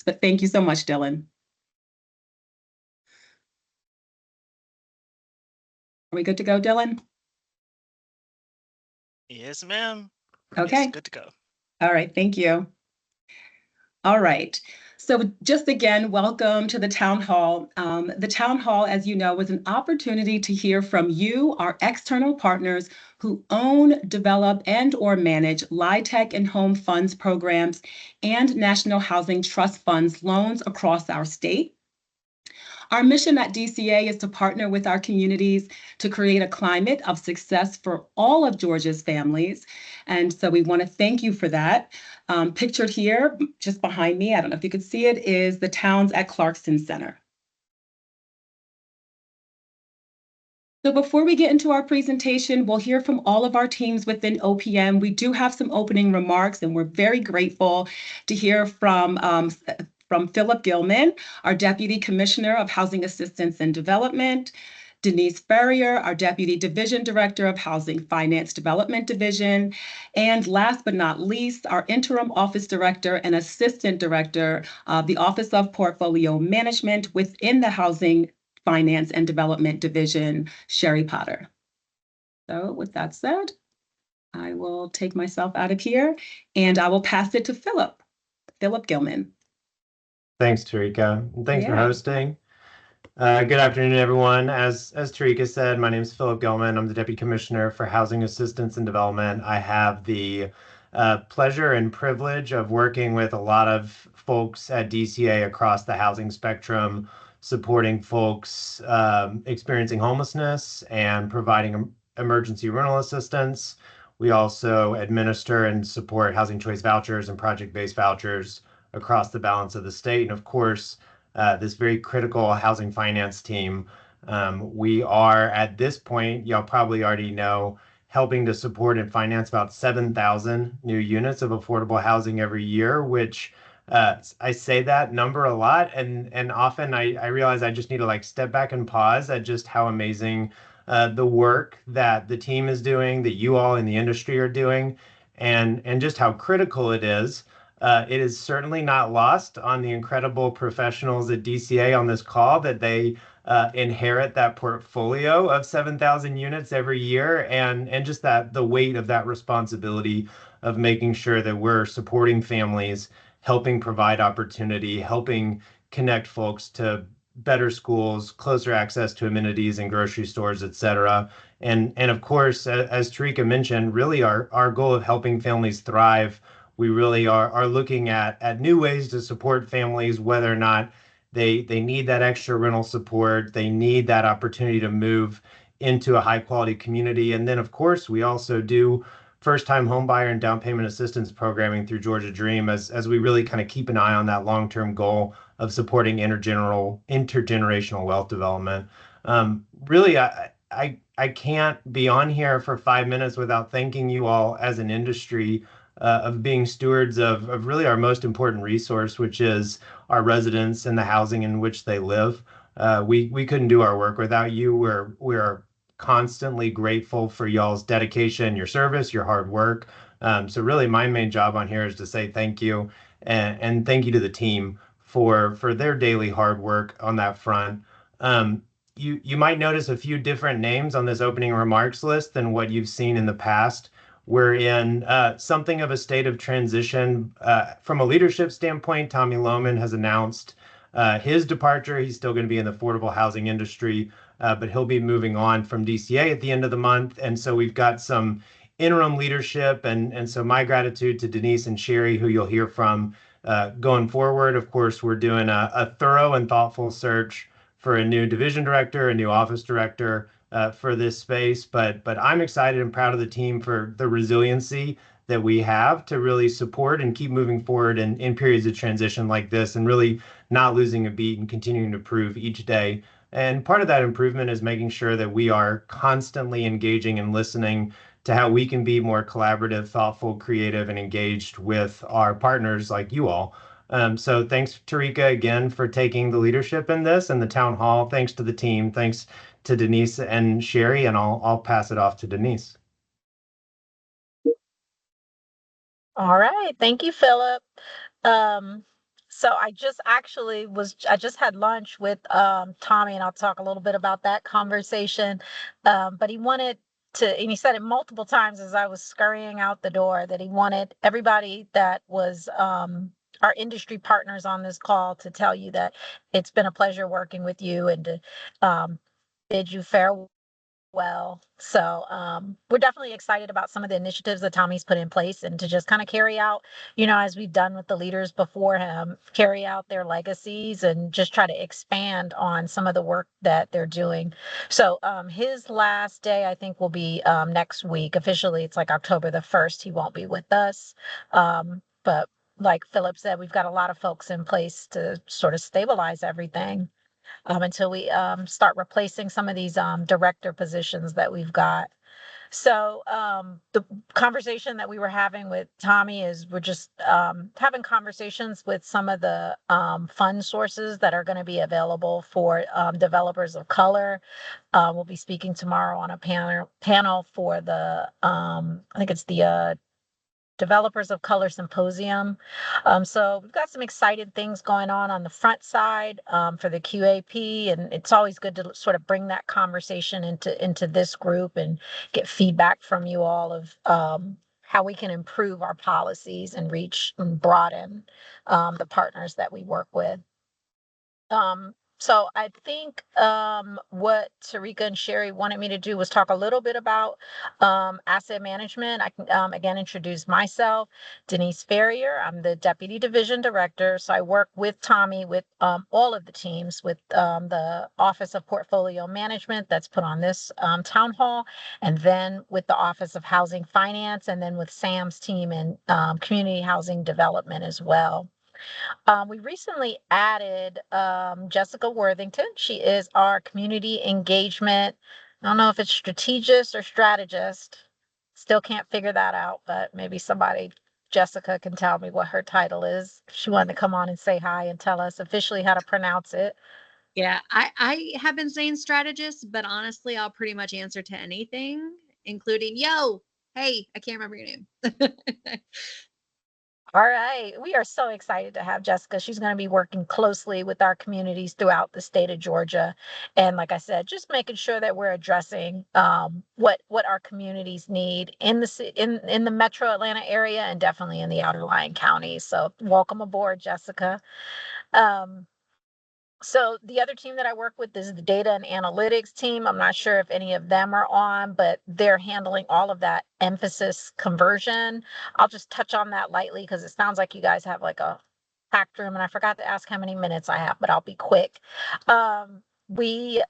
But thank you so much, Dylan. Are we good to go, Dylan? Yes, ma'am. Okay. Yes, good to go. All right. Thank you. All right. So just again, welcome to the Town Hall. The Town Hall, as you know, was an opportunity to hear from you, our external partners who own, develop, and or manage LIHTC and home funds programs and National Housing Trust Funds loans across our state. Our mission at DCA is to partner with our communities to create a climate of success for all of Georgia's families. And so we want to thank you for that. Pictured here, just behind me, I don't know if you could see it, is the Towns at Clarkson Center. So before we get into our presentation, we'll hear from all of our teams within OPM. We do have some opening remarks, and we're very grateful to hear from Philip Gilman, our Deputy Commissioner of Housing Assistance and Development, Denise Ferrier, our Deputy Division Director of Housing Finance Development Division, and last but not least, our Interim Office Director and Assistant Director of the Office of Portfolio Management within the Housing Finance and Development Division, Sherry Potter. So with that said, I will take myself out of here and I will pass it to Philip Gilman. Thanks, Tarika. Thanks for hosting. Good afternoon, everyone. As Tarika said, my name is Philip Gilman. I'm the Deputy Commissioner for Housing Assistance and Development. I have the pleasure and privilege of working with a lot of folks at DCA across the housing spectrum, supporting folks experiencing homelessness and providing emergency rental assistance. We also administer and support housing choice vouchers and project-based vouchers across the balance of the state. And of course, this very critical housing finance team. We are, at this point, y'all probably already know, helping to support and finance about 7,000 new units of affordable housing every year, which I say that number a lot, and often I realize I just need to step back and pause at just how amazing the work that the team is doing, that you all in the industry are doing, and just how critical it is. It is certainly not lost on the incredible professionals at DCA on this call that they inherit that portfolio of 7,000 units every year, and just the weight of that responsibility of making sure that we're supporting families, helping provide opportunity, helping connect folks to better schools, closer access to amenities and grocery stores, et cetera. And of course, as Tarika mentioned, really our goal of helping families thrive. We really are looking at new ways to support families, whether or not they need that extra rental support, they need that opportunity to move into a high quality community. And then of course, we also do first-time homebuyer and down payment assistance programming through Georgia Dream as we really kind of keep an eye on that long-term goal of supporting intergenerational wealth development. Really, I can't be on here for 5 minutes without thanking you all as an industry of being stewards of really our most important resource, which is our residents and the housing in which they live. We couldn't do our work without you. We're constantly grateful for y'all's dedication, your service, your hard work. So really my main job on here is to say thank you and thank you to the team for their daily hard work on that front. You might notice a few different names on this opening remarks list than what you've seen in the past. We're in something of a state of transition. From a leadership standpoint, Tommy Lohman has announced his departure. He's still going to be in the affordable housing industry, but he'll be moving on from DCA at the end of the month. And so we've got some interim leadership. And so my gratitude to Denise and Sherry, who you'll hear from going forward. Of course, we're doing a thorough and thoughtful search for a new division director, a new office director, for this space, but I'm excited and proud of the team for the resiliency that we have to really support and keep moving forward in periods of transition like this, and really not losing a beat and continuing to improve each day. And part of that improvement is making sure that we are constantly engaging and listening to how we can be more collaborative, thoughtful, creative, and engaged with our partners like you all. So thanks, Tarika, again, for taking the leadership in this and the town hall. Thanks to the team. Thanks to Denise and Sherry, and I'll pass it off to Denise. All right. Thank you, Philip. So I just had lunch with Tommy, and I'll talk a little bit about that conversation. But he wanted to, and he said it multiple times as I was scurrying out the door, that he wanted everybody that was our industry partners on this call to tell you that it's been a pleasure working with you, and to bid you farewell. So we're definitely excited about some of the initiatives that Tommy's put in place, and to just kind of carry out, as we've done with the leaders before him, carry out their legacies and just try to expand on some of the work that they're doing. So his last day, I think, will be next week. Officially, it's like October the 1st. He won't be with us. But like Philip said, we've got a lot of folks in place to sort of stabilize everything until we start replacing some of these director positions that we've got. So the conversation that we were having with Tommy is we're just having conversations with some of the fund sources that are going to be available for developers of color. We'll be speaking tomorrow on a panel for the I think it's the Developers of Color Symposium. So we've got some exciting things going on the front side for the QAP, and it's always good to sort of bring that conversation into this group and get feedback from you all of how we can improve our policies and reach and broaden the partners that we work with. So I think what Tarika and Sherry wanted me to do was talk a little bit about asset management. I can again introduce myself, Denise Ferrier. I'm the Deputy Division Director. So I work with Tommy with all of the teams, with the Office of Portfolio Management that's put on this town hall, and then with the Office of Housing Finance, and then with Sam's team in Community Housing Development as well. We recently added Jessica Worthington. She is our community engagement. I don't know if it's strategist or strategist. Still can't figure that out, but maybe Jessica can tell me what her title is. She wanted to come on and say hi and tell us officially how to pronounce it. Yeah, I have been saying strategist, but honestly, I'll pretty much answer to anything, including, yo, hey, I can't remember your name. All right. We are so excited to have Jessica. She's going to be working closely with our communities throughout the state of Georgia. And like I said, just making sure that we're addressing what our communities need in the metro Atlanta area, and definitely in the outerlying counties. So welcome aboard, Jessica. So the other team that I work with is the data and analytics team. I'm not sure if any of them are on, but they're handling all of that emphasis conversion. I'll just touch on that lightly because it sounds like you guys have like a packed room, and I forgot to ask how many minutes I have, but I'll be quick. We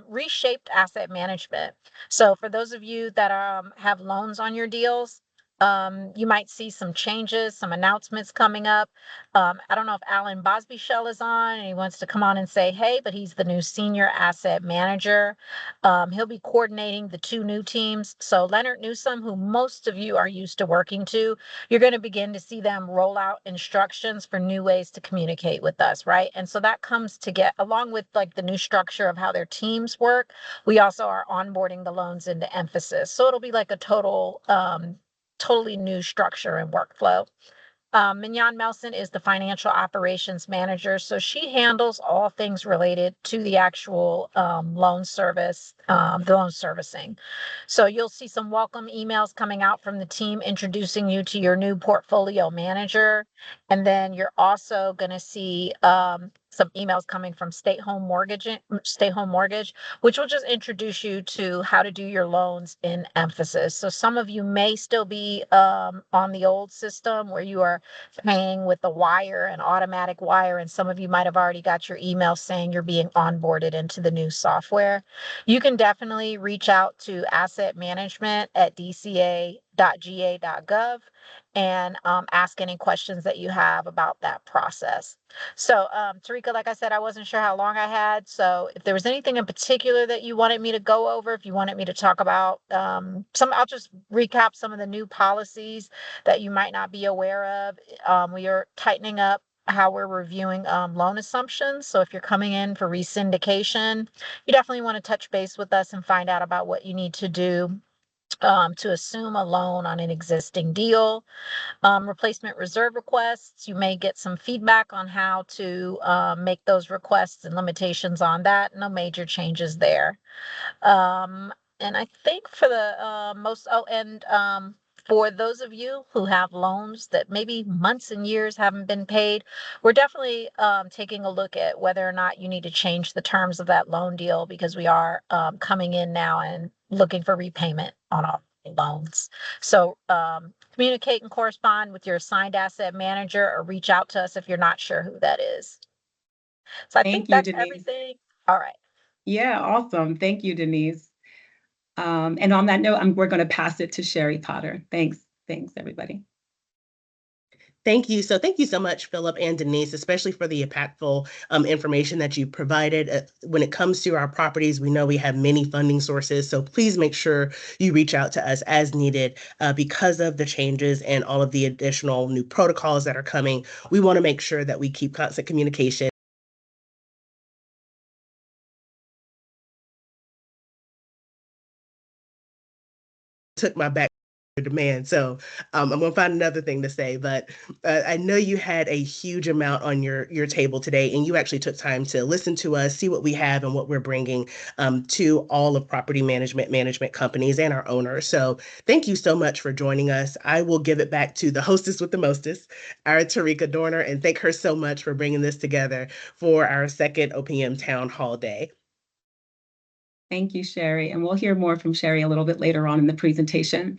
reshaped asset management. So for those of you that have loans on your deals, you might see some changes, some announcements coming up. I don't know if Alan Bosby-Shell is on and he wants to come on and say, hey, but he's the new senior asset manager. He'll be coordinating the two new teams. So Leonard Newsom, who most of you are used to working to, you're going to begin to see them roll out instructions for new ways to communicate with us, right? And so that comes to get along with like the new structure of how their teams work. We also are onboarding the loans into emphasis. So it'll be like a totally new structure and workflow. Mignon Melson is the financial operations manager. So she handles all things related to the actual loan service, the loan servicing. So you'll see some welcome emails coming out from the team introducing you to your new portfolio manager. And then you're also going to see some emails coming from State Home Mortgage, which will just introduce you to how to do your loans in emphasis. So some of you may still be on the old system where you are paying with a wire, an automatic wire, and some of you might have already got your email saying you're being onboarded into the new software. You can definitely reach out to asset management at dca.ga.gov and ask any questions that you have about that process. So, Tarika, like I said, I wasn't sure how long I had. So if there was anything in particular that you wanted me to go over, if you wanted me to talk about I'll just recap some of the new policies that you might not be aware of. We are tightening up how we're reviewing loan assumptions. So if you're coming in for resyndication, you definitely want to touch base with us and find out about what you need to do. to assume a loan on an existing deal. Replacement reserve requests, you may get some feedback on how to make those requests and limitations on that. No major changes there. And I think for the for those of you who have loans that maybe months and years haven't been paid, we're definitely taking a look at whether or not you need to change the terms of that loan deal, because we are coming in now and looking for repayment on all loans. So communicate and correspond with your assigned asset manager, or reach out to us if you're not sure who that is. So I think Thank you, that's Denise. everything. All right. Yeah, awesome. Thank you, Denise. And on that note, we're going to pass it to Sherry Potter. Thanks. Thanks, everybody. Thank you. So thank you so much, Philip and Denise, especially for the impactful information that you provided. When it comes to our properties, we know we have many funding sources, so please make sure you reach out to us as needed because of the changes and all of the additional new protocols that are coming. We want to make sure that we keep constant communication. Took my back demand. So I'm going to find another thing to say, but I know you had a huge amount on your table today, and you actually took time to listen to us, see what we have and what we're bringing to all of property management companies and our owners. So thank you so much for joining us. I will give it back to the hostess with the mostest, our Tarika Dorner, and thank her so much for bringing this together for our second OPM Town Hall Day. Thank you, Sherry. And we'll hear more from Sherry a little bit later on in the presentation.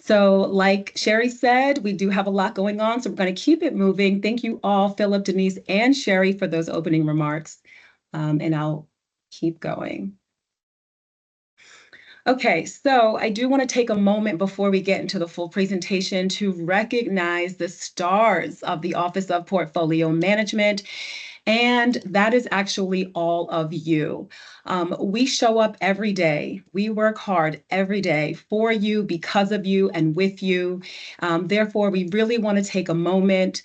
So like Sherry said, we do have a lot going on, so we're going to keep it moving. Thank you all, Philip, Denise, and Sherry, for those opening remarks. And I'll keep going. Okay, so I do want to take a moment before we get into the full presentation to recognize the stars of the Office of Portfolio Management. And that is actually all of you. We show up every day. We work hard every day for you, because of you, and with you. Therefore, we really want to take a moment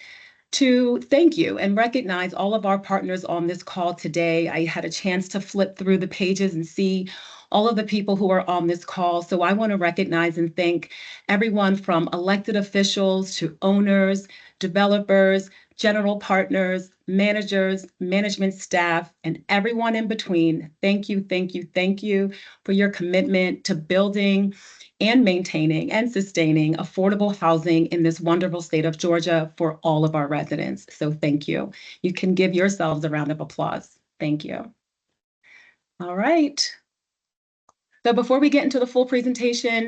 to thank you and recognize all of our partners on this call today. I had a chance to flip through the pages and see all of the people who are on this call. So I want to recognize and thank everyone from elected officials to owners, developers, general partners, managers, management staff, and everyone in between. Thank you, thank you, thank you for your commitment to building and maintaining and sustaining affordable housing in this wonderful state of Georgia for all of our residents. So thank you. You can give yourselves a round of applause. Thank you. All right. So before we get into the full presentation,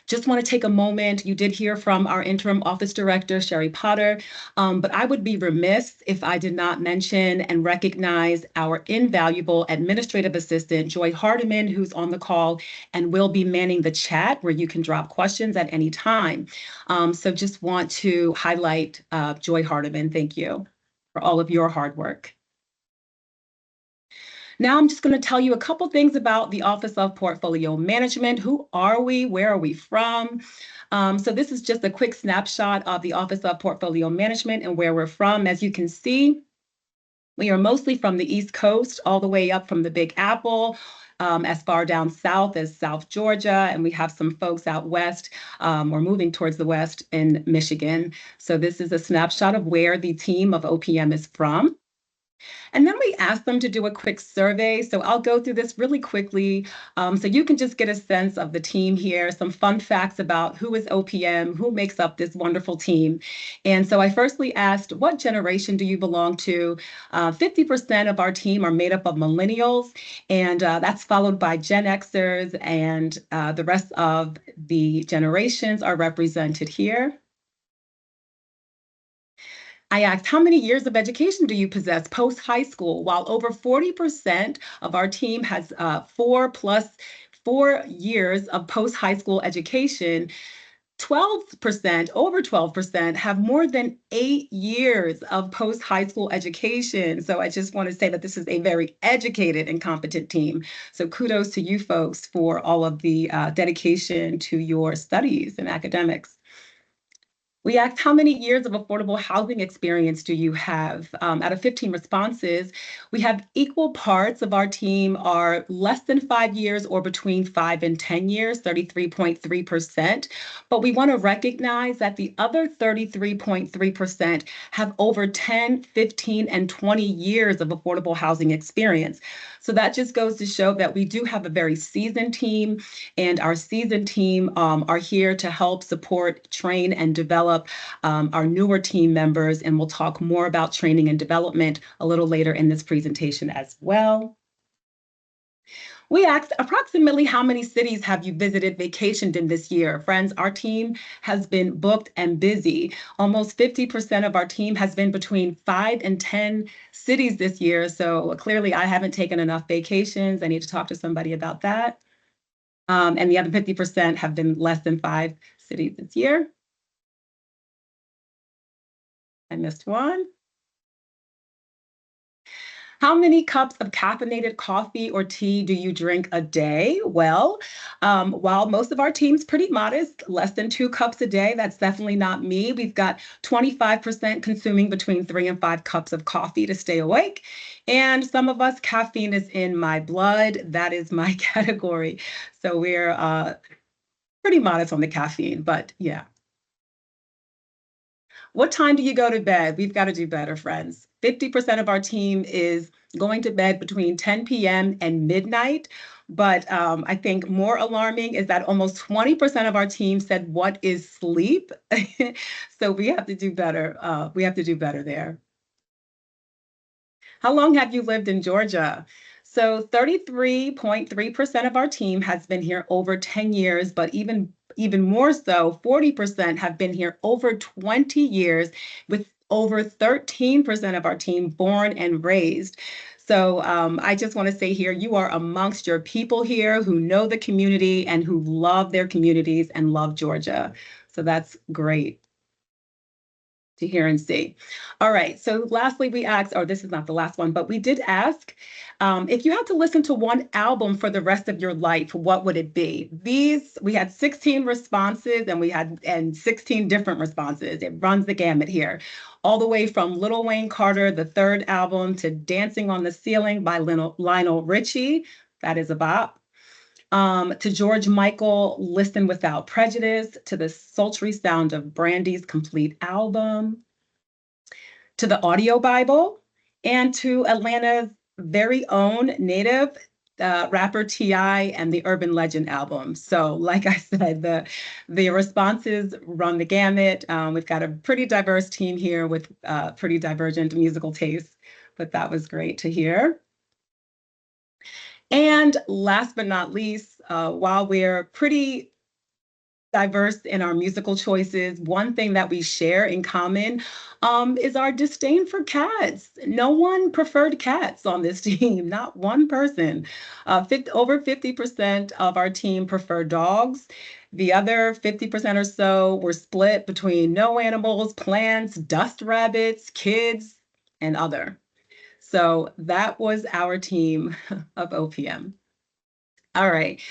just want to take a moment. You did hear from our interim office director, Sherry Potter, but I would be remiss if I did not mention and recognize our invaluable administrative assistant, Joy Hardiman, who's on the call and will be manning the chat where you can drop questions at any time. So just want to highlight Joy Hardiman. Thank you for all of your hard work. Now I'm just going to tell you a couple things about the Office of Portfolio Management. Who are we? Where are we from? So this is just a quick snapshot of the Office of Portfolio Management and where we're from. As you can see, we are mostly from the East Coast, all the way up from the Big Apple, as far down south as South Georgia, and we have some folks out west, or moving towards the west in Michigan. So this is a snapshot of where the team of OPM is from. And then we asked them to do a quick survey. So I'll go through this really quickly so you can just get a sense of the team here, some fun facts about who is OPM, who makes up this wonderful team. And so I firstly asked, what generation do you belong to? 50% of our team are made up of millennials, and that's followed by Gen Xers, and the rest of the generations are represented here. I asked, how many years of education do you possess post-high school? While over 40% of our team has 4 years of post-high school education, 12%, over 12%, have more than 8 years of post-high school education. So I just want to say that this is a very educated and competent team. So kudos to you folks for all of the dedication to your studies and academics. We asked how many years of affordable housing experience do you have? Out of 15 responses, we have equal parts of our team are less than 5 years or between 5 and 10 years, 33.3%. But we want to recognize that the other 33.3% have over 10, 15, and 20 years of affordable housing experience. So that just goes to show that we do have a very seasoned team, and our seasoned team are here to help support, train, and develop our newer team members. And we'll talk more about training and development a little later in this presentation as well. We asked approximately how many cities have you visited, vacationed in this year? Friends, our team has been booked and busy. Almost 50% of our team has been between 5 and 10 cities this year. So clearly I haven't taken enough vacations. I need to talk to somebody about that. And the other 50% have been less than 5 cities this year. I missed one. How many cups of caffeinated coffee or tea do you drink a day? Well, while most of our team's pretty modest, less than 2 cups a day, that's definitely not me. We've got 25% consuming between 3 and 5 cups of coffee to stay awake. And some of us, caffeine is in my blood. That is my category. So we're pretty modest on the caffeine, but yeah. What time do you go to bed? We've got to do better, friends. 50% of our team is going to bed between 10 p.m. and midnight. But I think more alarming is that almost 20% of our team said, "What is sleep?" So we have to do better. We have to do better there. How long have you lived in Georgia? So 33.3% of our team has been here over 10 years, but even more so, 40% have been here over 20 years, with over 13% of our team born and raised. So I just want to say here, you are amongst your people here who know the community and who love their communities and love Georgia. So that's great to hear and see. All right. So lastly, we asked, or this is not the last one, but we did ask, if you had to listen to one album for the rest of your life, what would it be? We had 16 responses, and we had 16 different responses. It runs the gamut here, all the way from Lil Wayne Carter, the third album, to Dancing on the Ceiling by Lionel Richie. That is a bop. To George Michael, Listen Without Prejudice, to the sultry sound of Brandy's complete album, to the Audio Bible, and to Atlanta's very own native rapper T.I. and the Urban Legend album. So like I said, the responses run the gamut. We've got a pretty diverse team here with pretty divergent musical tastes, but that was great to hear. And last but not least, while we're pretty diverse in our musical choices, one thing that we share in common is our disdain for cats. No one preferred cats on this team, not one person. Over 50% of our team prefer dogs. The other 50% or so were split between no animals, plants, dust rabbits, kids, and other. So that was our team of OPM. All right.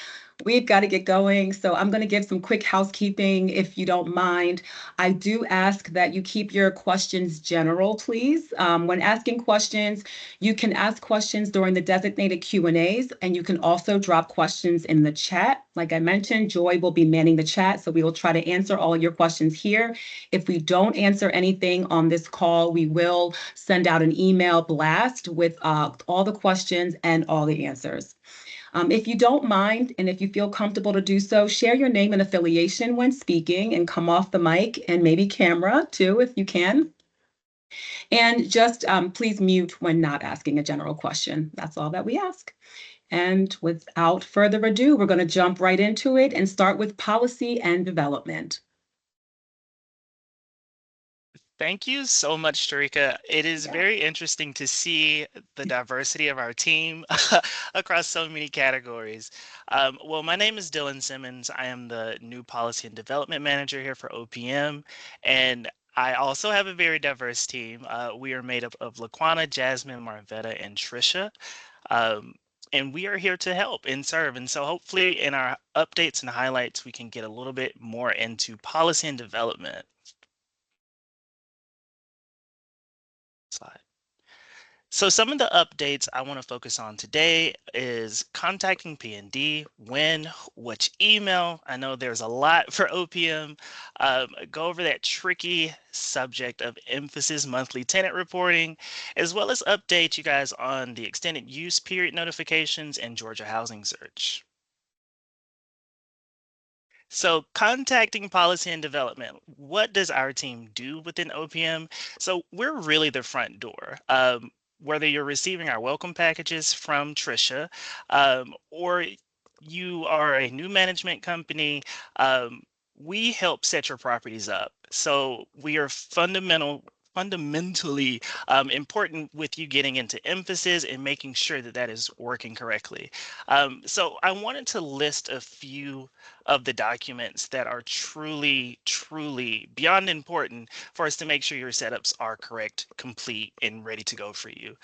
We've got to get going. So I'm going to give some quick housekeeping if you don't mind. I do ask that you keep your questions general, please. When asking questions, you can ask questions during the designated Q&As, and you can also drop questions in the chat. Like I mentioned, Joy will be manning the chat, so we will try to answer all of your questions here. If we don't answer anything on this call, we will send out an email blast with all the questions and all the answers. If you don't mind, and if you feel comfortable to do so, share your name and affiliation when speaking, and come off the mic and maybe camera too, if you can. And just please mute when not asking a general question. That's all that we ask. And without further ado, we're going to jump right into it and start with policy and development. Thank you so much, Tarika. It is very interesting to see the diversity of our team across so many categories. Well, my name is Dylan Simmons. I am the new Policy and Development Manager here for OPM, and I also have a very diverse team. We are made up of Laquana, Jasmine, Marvetta, and Trisha. And we are here to help and serve. And so hopefully in our updates and highlights, we can get a little bit more into policy and development. So some of the updates I want to focus on today is contacting P&D, when, which email. I know there's a lot for OPM. Go over that tricky subject of emphasis monthly tenant reporting, as well as update you guys on the extended use period notifications and Georgia Housing Search. So contacting policy and development, what does our team do within OPM? So we're really the front door. Whether you're receiving our welcome packages from Trisha, or you are a new management company, we help set your properties up. So we are fundamentally important with you getting into emphasis and making sure that that is working correctly. So I wanted to list a few of the documents that are truly beyond important for us to make sure your setups are correct, complete, and ready to go for you.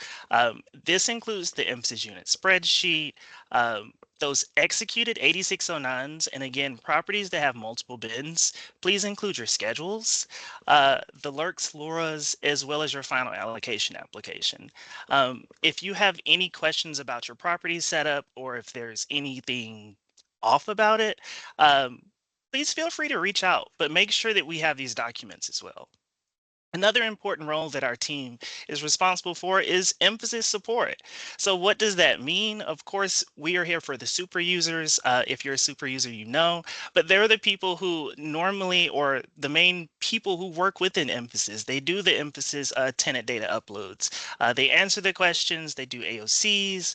This includes the emphasis unit spreadsheet, those executed 8609s, and again, properties that have multiple bins, please include your schedules, the LERCs, LURAs, as well as your final allocation application. If you have any questions about your property setup, or if there's anything off about it, please feel free to reach out, but make sure that we have these documents as well. Another important role that our team is responsible for is emphasis support. So what does that mean? Of course, we are here for the super users. If you're a super user, you know, but they're the people who normally, or the main people who work within emphasis. They do the emphasis tenant data uploads. They answer the questions, they do AOCs.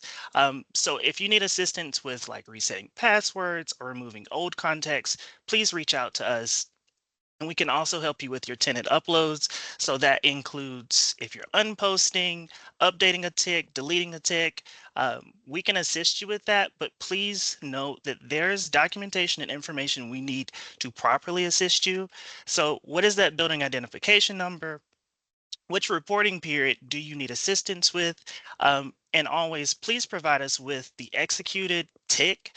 So if you need assistance with like resetting passwords or removing old contacts, please reach out to us. And we can also help you with your tenant uploads. So that includes if you're unposting, updating a tick, deleting a tick, we can assist you with that. But please note that there's documentation and information we need to properly assist you. So what is that building identification number? Which reporting period do you need assistance with? And always please provide us with the executed tick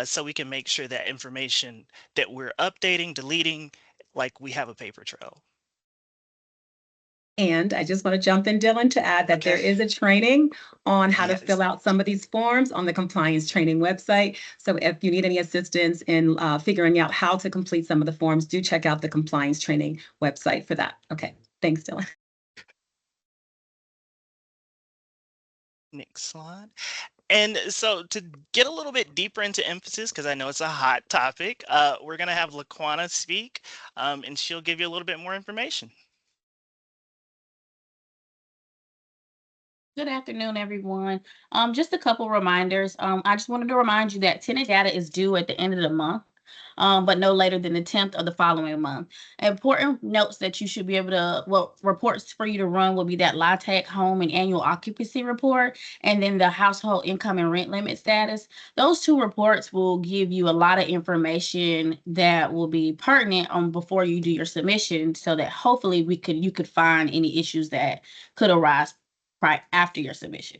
so we can make sure that information that we're updating, deleting, like we have a paper trail. And I just want to jump in, Dylan, to add that there Okay. is a training on how to Yes. fill out some of these forms on the compliance training website. So if you need any assistance in figuring out how to complete some of the forms, do check out the compliance training website for that. Okay, thanks, Dylan. Next slide. And so to get a little bit deeper into emphasis, because I know it's a hot topic, we're going to have Laquana speak, and she'll give you a little bit more information. Good afternoon, everyone. Just a couple reminders. I just wanted to remind you that tenant data is due at the end of the month, but no later than the 10th of the following month. Important notes that you should be able to, well, reports for you to run will be that LIHTC home and annual occupancy report, and then the household income and rent limit status. Those two reports will give you a lot of information that will be pertinent before you do your submission, so that hopefully you could find any issues that could arise right after your submission.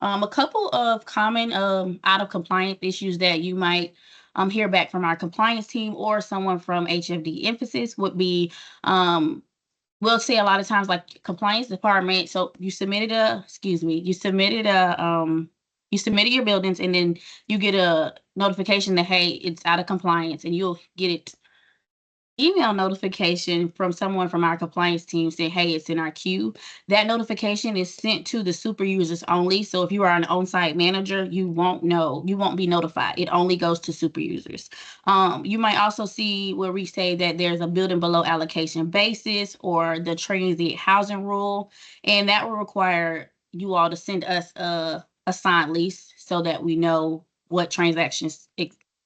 A couple of common out of compliance issues that you might hear back from our compliance team or someone from HFD emphasis would be we'll say a lot of times like compliance department. So you submitted your buildings, and then you get a notification that, hey, it's out of compliance, and you'll get it email notification from someone from our compliance team saying, hey, it's in our queue. That notification is sent to the super users only. So if you are an on-site manager, you won't be notified. It only goes to super users. You might also see where we say that there's a building below allocation basis or the transient housing rule, and that will require you all to send us a signed lease so that we know what transactions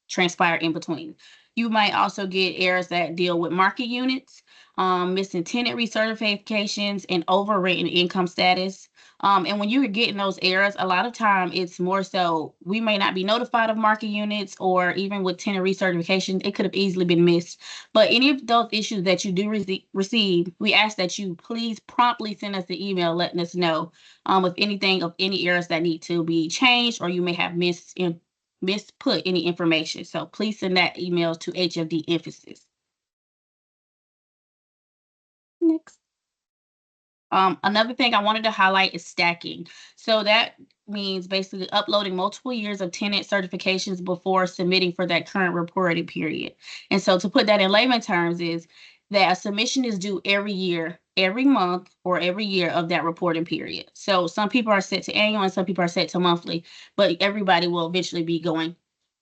transpire in between. You might also get errors that deal with market units, missing tenant recertifications, and overwritten income status. And when you're getting those errors, a lot of time it's more so we may not be notified of market units, or even with tenant recertification, it could have easily been missed. But any of those issues that you do receive, we ask that you please promptly send us an email letting us know of any errors that need to be changed, or you may have misput any information. So please send that email to HFD emphasis. Next. Another thing I wanted to highlight is stacking. So that means basically uploading multiple years of tenant certifications before submitting for that current reporting period. And so to put that in layman terms is that a submission is due every year, every month, or every year of that reporting period. So some people are set to annual and some people are set to monthly, but everybody will eventually be going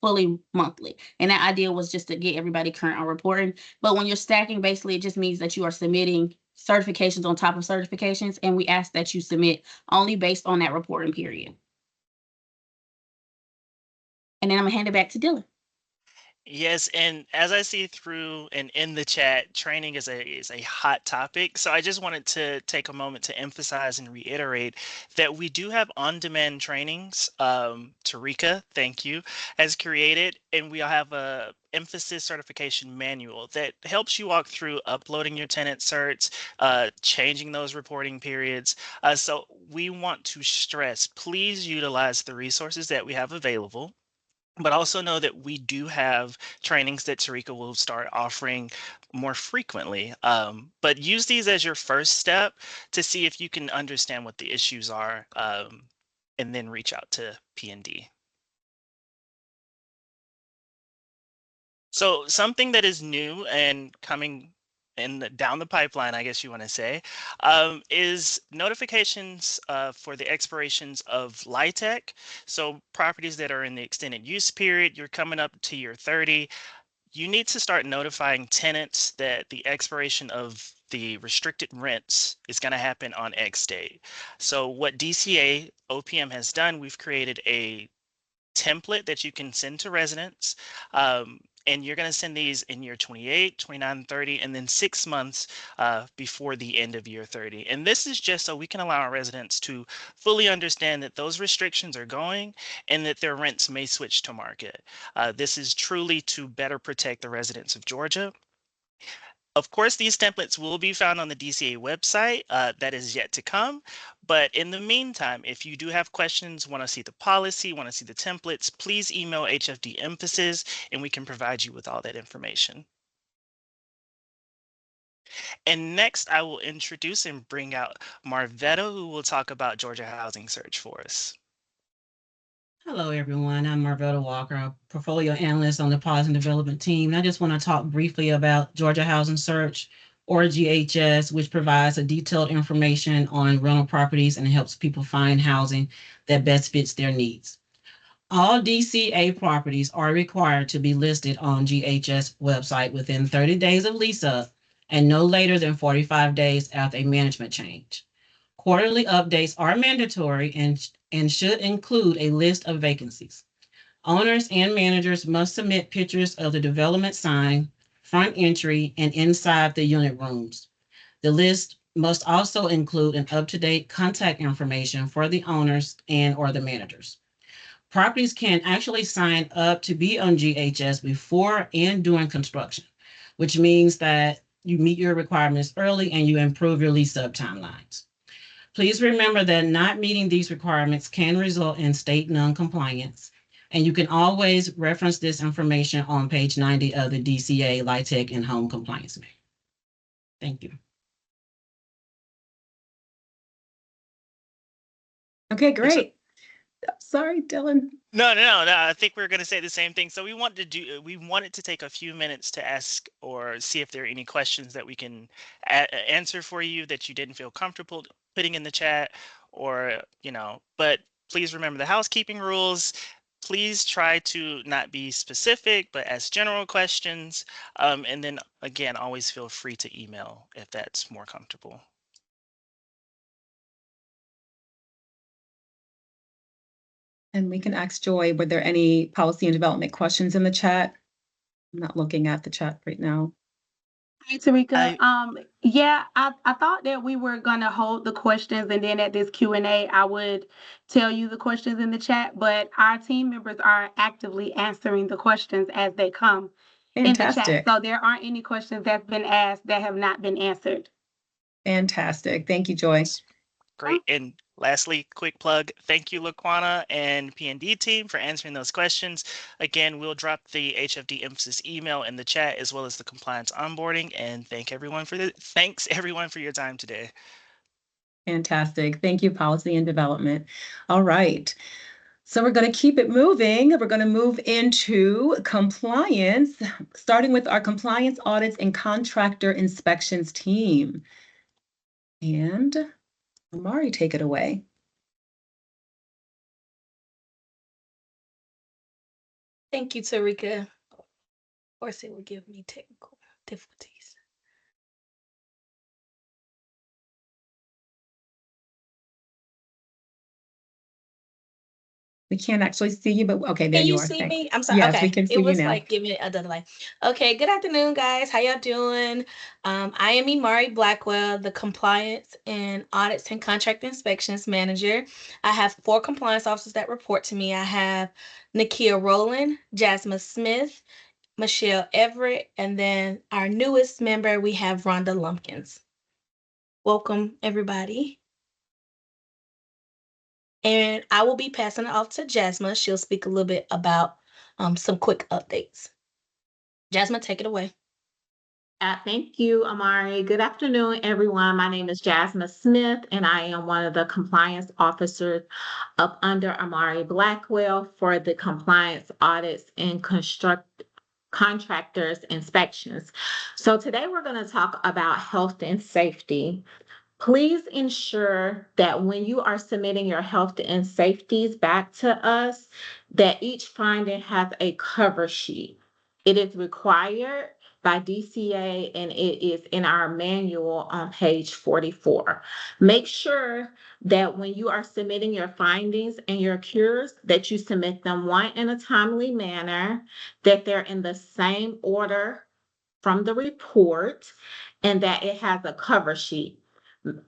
fully monthly. And that idea was just to get everybody current on reporting. But when you're stacking, basically it just means that you are submitting certifications on top of certifications, and we ask that you submit only based on that reporting period. And then I'm gonna hand it back to Dylan. Yes, and as I see through and in the chat, training is a hot topic. So I just wanted to take a moment to emphasize and reiterate that we do have on-demand trainings. Tarika, thank you, has created, and we have a emphasis certification manual that helps you walk through uploading your tenant certs, changing those reporting periods. So we want to stress, please utilize the resources that we have available, but also know that we do have trainings that Tarika will start offering more frequently. But use these as your first step to see if you can understand what the issues are, and then reach out to P&D. So something that is new and coming down the pipeline, I guess you want to say, is notifications for the expirations of LIHTC. So properties that are in the extended use period, you're coming up to year 30. You need to start notifying tenants that the expiration of the restricted rents is going to happen on X date. So what DCA OPM has done, we've created a template that you can send to residents. And you're going to send these in year 28, 29, 30, and then 6 months before the end of year 30. And this is just so we can allow our residents to fully understand that those restrictions are going and that their rents may switch to market. This is truly to better protect the residents of Georgia. Of course, these templates will be found on the DCA website. That is yet to come. But in the meantime, if you do have questions, want to see the policy, want to see the templates, please email HFD Emphasis and we can provide you with all that information. And next, I will introduce and bring out Marvetta, who will talk about Georgia Housing Search for us. Hello, everyone. I'm Marvetta Walker, a portfolio analyst on the Policy and Development team. And I just want to talk briefly about Georgia Housing Search, or GHS, which provides a detailed information on rental properties and helps people find housing that best fits their needs. All DCA properties are required to be listed on GHS website within 30 days of lease up and no later than 45 days after a management change. Quarterly updates are mandatory and should include a list of vacancies. Owners and managers must submit pictures of the development sign, front entry, and inside the unit rooms. The list must also include an up-to-date contact information for the owners and or the managers. Properties can actually sign up to be on GHS before and during construction, which means that you meet your requirements early and you improve your lease up timelines. Please remember that not meeting these requirements can result in state non-compliance, and you can always reference this information on page 90 of the DCA LIHTC and Home Compliance Manual. Thank you. Okay, great. Sorry, Dylan. No. I think we're going to say the same thing. So we wanted to take a few minutes to ask or see if there are any questions that we can answer for you that you didn't feel comfortable putting in the chat, or but please remember the housekeeping rules. Please try to not be specific, but ask general questions. And then again, always feel free to email if that's more comfortable. And we can ask Joy, were there any policy and development questions in the chat? I'm not looking at the chat right now. Hey, Tarika. I thought that we were gonna hold the questions and then at this Q&A, I would tell you the questions in the chat, but our team members are actively answering the questions as they come in the chat. Fantastic. So there aren't any questions that's been asked that have not been answered. Fantastic. Thank you, Joy. Great. And lastly, quick plug. Thank you, Laquana and P&D team for answering those questions. Again, we'll drop the HFD Emphasis email in the chat as well as the compliance onboarding. And thanks everyone for your time today. Fantastic. Thank you, Policy and Development. All right. So we're going to keep it moving. We're going to move into compliance, starting with our compliance audits and contractor inspections team. And Amari, take it away. Thank you, Tarika. Of course, it will give me technical difficulties. We can't actually see you, but okay, there Can you you are. see Thanks. me? I'm sorry. Yes, we Okay. can see It you was now. like giving it a delay. Okay. Good afternoon, guys. How y'all doing? I am Imari Blackwell, the Compliance and Audits and Contract Inspections Manager. I have 4 compliance officers that report to me. I have Nakia Rowland, Jasmine Smith, Michelle Everett, and then our newest member, we have Rhonda Lumpkins. Welcome, everybody. And I will be passing it off to Jasmine. She'll speak a little bit about some quick updates. Jasmine, take it away. Thank you, Amari. Good afternoon, everyone. My name is Jasmine Smith, and I am one of the compliance officers up under Amari Blackwell for the compliance audits and contractors inspections. So today we're going to talk about health and safety. Please ensure that when you are submitting your health and safeties back to us, that each finding has a cover sheet. It is required by DCA and it is in our manual on page 44. Make sure that when you are submitting your findings and your cures, that you submit them one in a timely manner, that they're in the same order from the report, and that it has a cover sheet.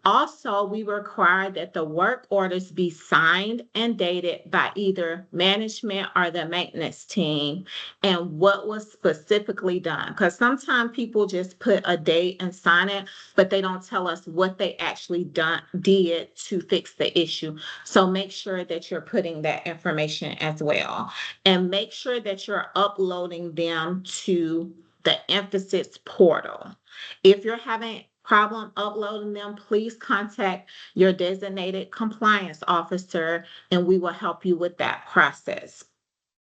Also, we require that the work orders be signed and dated by either management or the maintenance team and what was specifically done. Because sometimes people just put a date and sign it, but they don't tell us what they actually did to fix the issue. So make sure that you're putting that information as well. And make sure that you're uploading them to the emphasis portal. If you're having problem uploading them, please contact your designated compliance officer and we will help you with that process.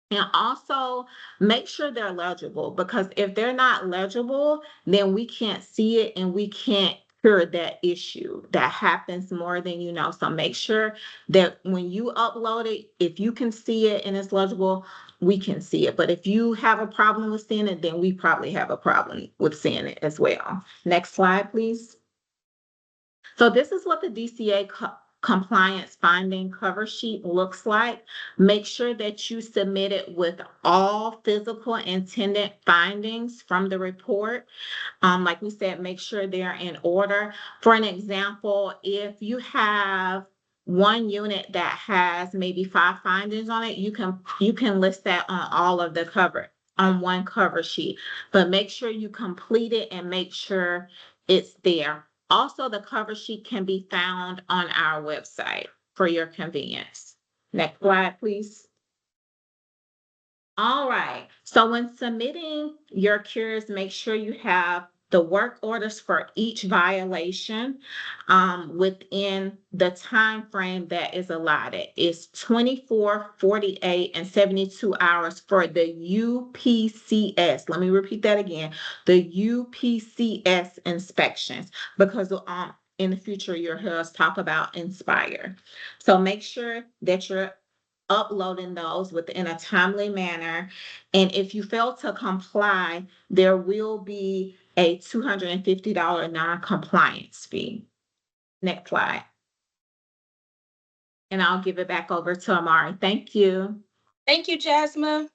And also make sure they're legible, because if they're not legible, then we can't see it and we can't cure that issue. That happens more than you know. So make sure that when you upload it, if you can see it and it's legible, we can see it. But if you have a problem with seeing it, then we probably have a problem with seeing it as well. Next slide, please. So this is what the DCA compliance finding cover sheet looks like. Make sure that you submit it with all physical and tenant findings from the report. Like we said, make sure they're in order. For an example, if you have one unit that has maybe 5 findings on it, you can list that on all of the cover on one cover sheet, but make sure you complete it and make sure it's there. Also, the cover sheet can be found on our website for your convenience. Next slide, please. All right. So when submitting your cures, make sure you have the work orders for each violation within the time frame that is allotted. It's 24, 48, and 72 hours for the UPCS. Let me repeat that again. The UPCS inspections, because in the future you'll hear us talk about Inspire. So make sure that you're uploading those within a timely manner. And if you fail to comply, there will be a $250 non-compliance fee. Next slide. And I'll give it back over to Amari. Thank you. Thank you, Jasmine.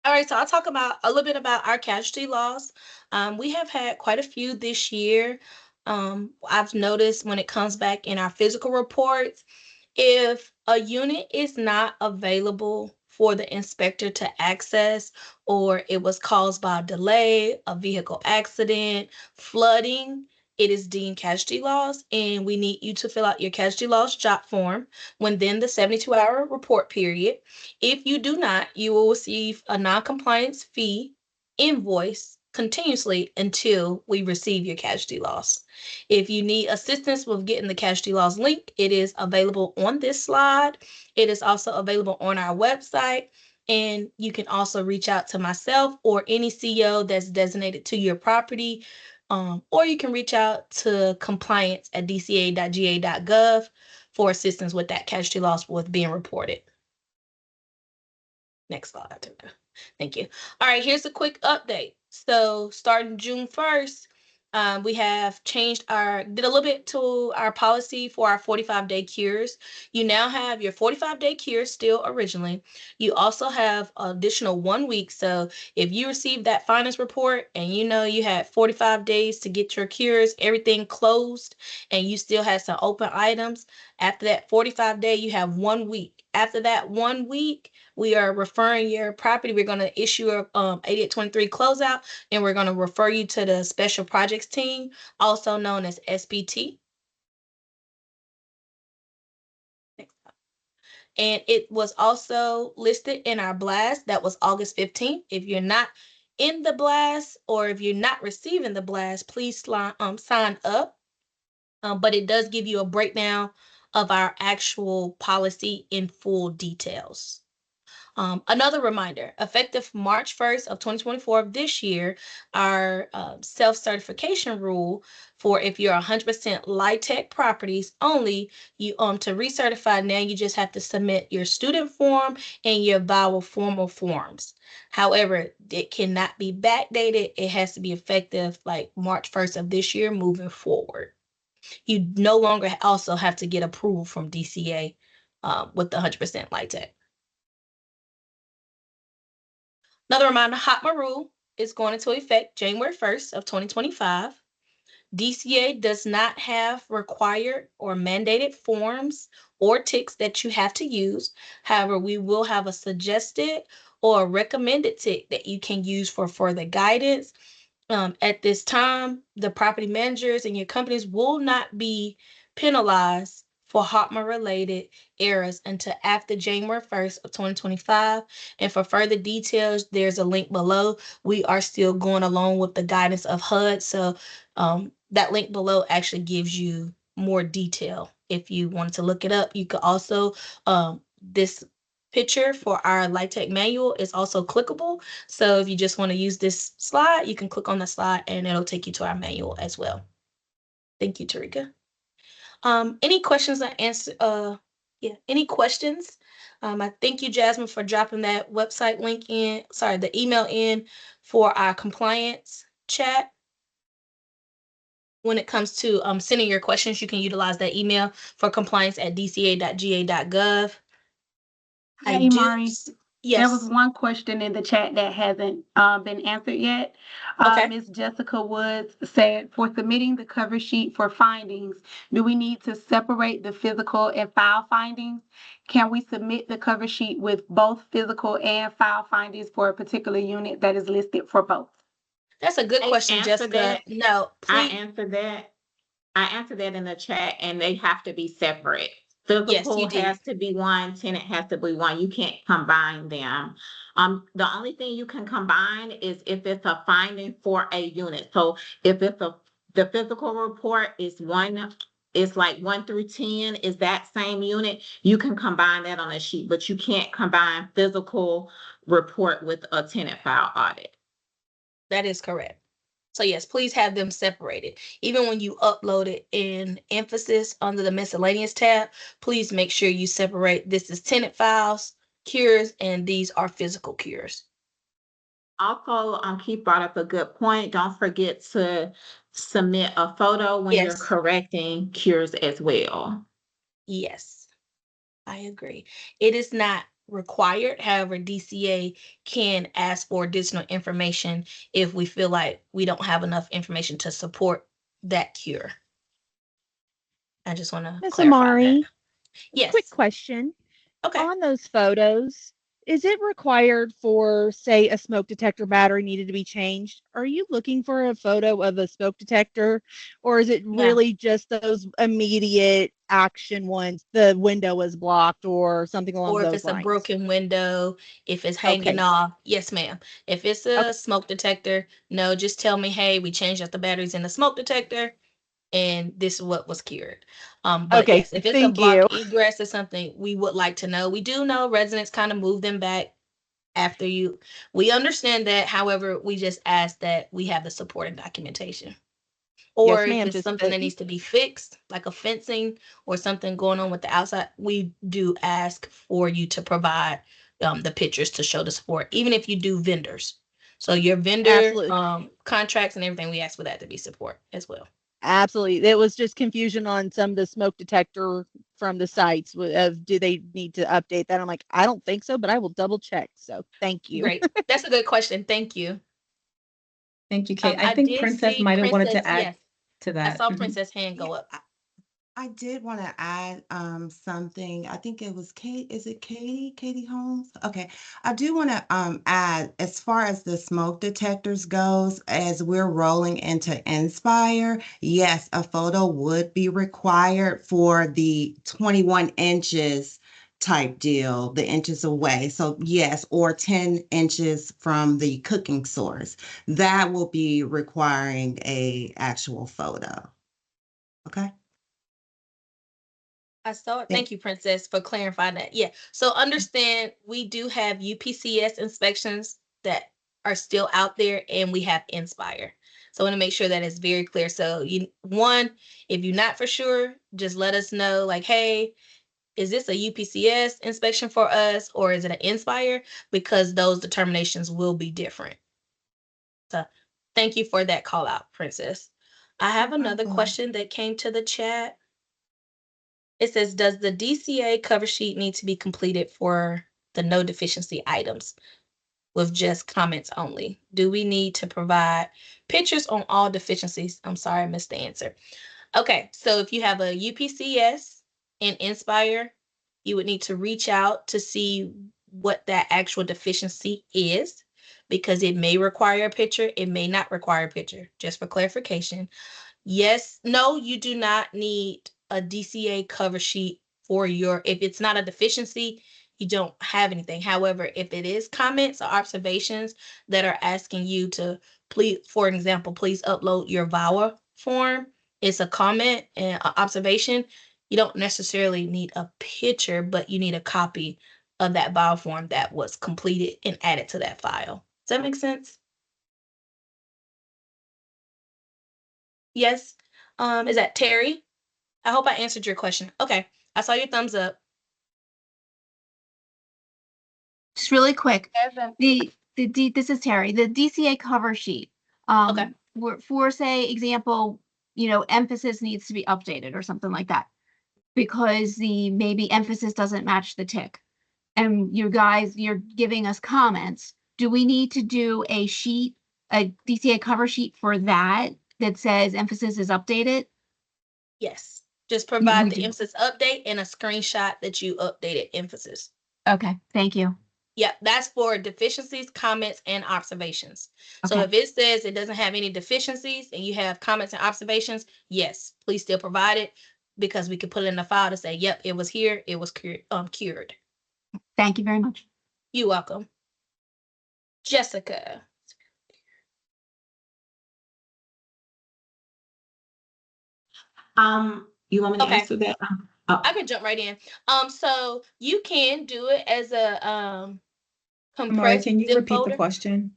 All right, so I'll talk about a little bit about our casualty laws. We have had quite a few this year. I've noticed when it comes back in our physical reports, if a unit is not available for the inspector to access, or it was caused by a delay, a vehicle accident, flooding, it is deemed casualty loss, and we need you to fill out your casualty loss jot form within the 72-hour report period. If you do not, you will receive a non-compliance fee invoice continuously until we receive your casualty loss. If you need assistance with getting the casualty loss link, it is available on this slide. It is also available on our website. And you can also reach out to myself or any CEO that's designated to your property. Or you can reach out to compliance@dca.ga.gov for assistance with that casualty loss with being reported. Next slide. Thank you. All right, here's a quick update. So starting June 1st, we have did a little bit to our policy for our 45-day cures. You now have your 45-day cure still originally. You also have additional 1 week. So if you received that finance report and you know you had 45 days to get your cures, everything closed, and you still had some open items, after that 45-day, you have 1 week. After that 1 week, we are referring your property. We're going to issue a 8823 closeout, and we're going to refer you to the special projects team, also known as SPT. And it was also listed in our blast that was August 15th. If you're not in the blast or if you're not receiving the blast, please sign up. But it does give you a breakdown of our actual policy in full details. Another reminder, effective March 1st of 2024 of this year, our self-certification rule for if you're 100% LIHTC properties only, you to recertify now, you just have to submit your student form and your VAWA formal forms. However, it cannot be backdated. It has to be effective like March 1st of this year moving forward. You no longer also have to get approval from DCA with the 100% LIHTC. Another reminder, HOTMA rule is going into effect January 1st of 2025. DCA does not have required or mandated forms or ticks that you have to use. However, we will have a suggested or recommended tick that you can use for further guidance. At this time, the property managers and your companies will not be penalized for HOTMA-related errors until after January 1st of 2025. And for further details, there's a link below. We are still going along with the guidance of HUD. So that link below actually gives you more detail. If you wanted to look it up, you could also, this picture for our LIHTC manual is also clickable. So if you just want to use this slide, you can click on the slide and it'll take you to our manual as well. Thank you, Tarika. Any questions I answer? Any questions? I thank you, Jasmine, for dropping that website link in, the email in for our compliance chat. When it comes to sending your questions, you can utilize that email for compliance@dca.ga.gov. Hey, Imari, there was Yes. one question in the chat that hasn't been answered yet. Okay. Ms. Jessica Woods said, for submitting the cover sheet for findings, do we need to separate the physical and file findings? Can we submit the cover sheet with both physical and file findings for a particular unit that is listed for both? That's a good question, Jessica. That. No, please. I answered that in the chat, and they have to be separate. Physical has to be one, tenant has to be one. You can't combine them. The only thing you can combine is if it's a finding for a unit. So if it's the physical report is one, it's like 1 through 10 is that same unit, you can combine that on a sheet, but you can't combine physical report with a tenant file audit. That is correct. So yes, please have them separated. Even when you upload it in emphasis under the miscellaneous tab, please make sure you separate. This is tenant files, cures, and these are physical cures. Also, Keith brought up a good point. Don't forget to submit a photo when you're correcting cures as well. Yes, I agree. It is not required. However, DCA can ask for additional information if we feel like we don't have enough information to support that cure. I just want to Ms. clarify Amari, that. Yes. quick question. Okay. On those photos, is it required for, say, a smoke detector battery needed to be changed? Are you looking for a photo of a smoke detector, or is it No. really just those immediate action ones? The window was blocked or something along Or if those it's a lines. broken window, if it's hanging Okay. off, yes, ma'am. If it's Okay. a smoke detector, no, just tell me, hey, we changed out the batteries in the smoke detector, and this is what was cured. But Okay. yes, if it's a Thank you. block egress or something, we would like to know. We do know residents kind of move them back after you. We understand that. However, we just ask that we have the supporting documentation. Or Yes, if ma'am. it's Just something that needs to be fixed, like a fencing or something going on with the outside, we do ask for you to provide the pictures to show the support, even if you do vendors. So your vendor absolutely. contracts and everything, we ask for that to be support as well. Absolutely. There was just confusion on some of the smoke detector from the sites of do they need to update that? I'm like, I don't think so, but I will double check. So thank you. Great. That's a good question. Thank you. Thank you, Kate. I I think did Princess see might have wanted Princess. to add Yes, to I that. saw Mhm. Princess hand Yeah, go up. I did want to add something. I think it was Kate. Is it Katie? Katie Holmes? Okay. I do want to add, as far as the smoke detectors goes, as we're rolling into Inspire, yes, a photo would be required for the 21 inches type deal, the inches away. So yes, or 10 inches from the cooking source. That will be requiring a actual photo. Okay. I saw it. Thank Thank you, Princess, for clarifying that. Yeah. So understand we do have UPCS inspections that are still out there, and we have Inspire. So I want to make sure that it's very clear. So if you're not for sure, just let us know, like, hey, is this a UPCS inspection for us or is it an Inspire? Because those determinations will be different. So thank you for that call out, Princess. I have No another problem. question that came to the chat. It says, does the DCA cover sheet need to be completed for the no deficiency items with just comments only? Do we need to provide pictures on all deficiencies? I'm sorry, I missed the answer. Okay, so if you have a UPCS and Inspire, you would need to reach out to see what that actual deficiency is, because it may require a picture, it may not require a picture. Just for clarification, yes, no, you do not need a DCA cover sheet for if it's not a deficiency, you don't have anything. However, if it is comments or observations that are asking you to please, for example, please upload your VAWA form, it's a comment and an observation. You don't necessarily need a picture, but you need a copy of that VAWA form that was completed and added to that file. Does that make sense? Yes. Is that Terry? I hope I answered your question. Okay. I saw your thumbs up. Just really quick, Evan, this is Terry. The DCA cover sheet. Okay. For say example, emphasis needs to be updated or something like that because the maybe emphasis doesn't match the tick, and you're giving us comments. Do we need to do a DCA cover sheet for that says emphasis is updated? Yes. Just provide We the do. emphasis update and a screenshot that you updated emphasis. Okay, thank you. Yep, that's for deficiencies, comments, and observations. So Okay. if it says it doesn't have any deficiencies and you have comments and observations, yes, please still provide it, because we could put it in the file to say, yep, it was here, it was cured. Thank you very much. You're welcome. Jessica. You want me to Okay. answer that? Oh, I can jump right in. So you can do it as a Amari, compressed can you zip repeat the folder. question?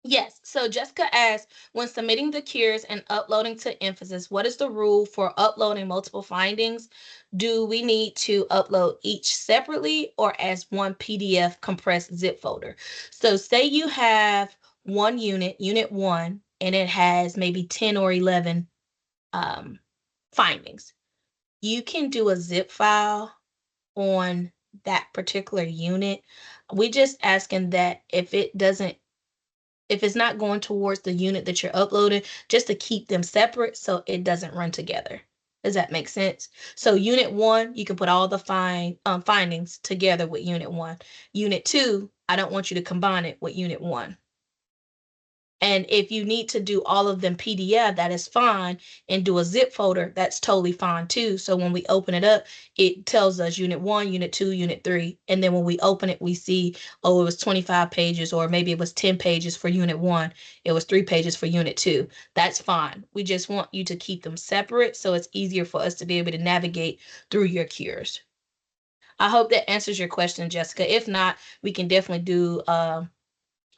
Yes. So Jessica asked, when submitting the cures and uploading to emphasis, what is the rule for uploading multiple findings? Do we need to upload each separately or as one PDF compressed zip folder? So say you have one unit one, and it has maybe 10 or 11 findings. You can do a zip file on that particular unit. We just asking that if it's not going towards the unit that you're uploading, just to keep them separate so it doesn't run together. Does that make sense? So unit 1, you can put all the findings together with unit 1. Unit 2, I don't want you to combine it with unit 1. And if you need to do all of them PDF, that is fine. And do a zip folder, that's totally fine too. So when we open it up, it tells us unit 1, unit 2, unit 3. And then when we open it, we see, oh, it was 25 pages, or maybe it was 10 pages for unit 1. It was 3 pages for unit 2. That's fine. We just want you to keep them separate so it's easier for us to be able to navigate through your cures. I hope that answers your question, Jessica. If not, we can definitely do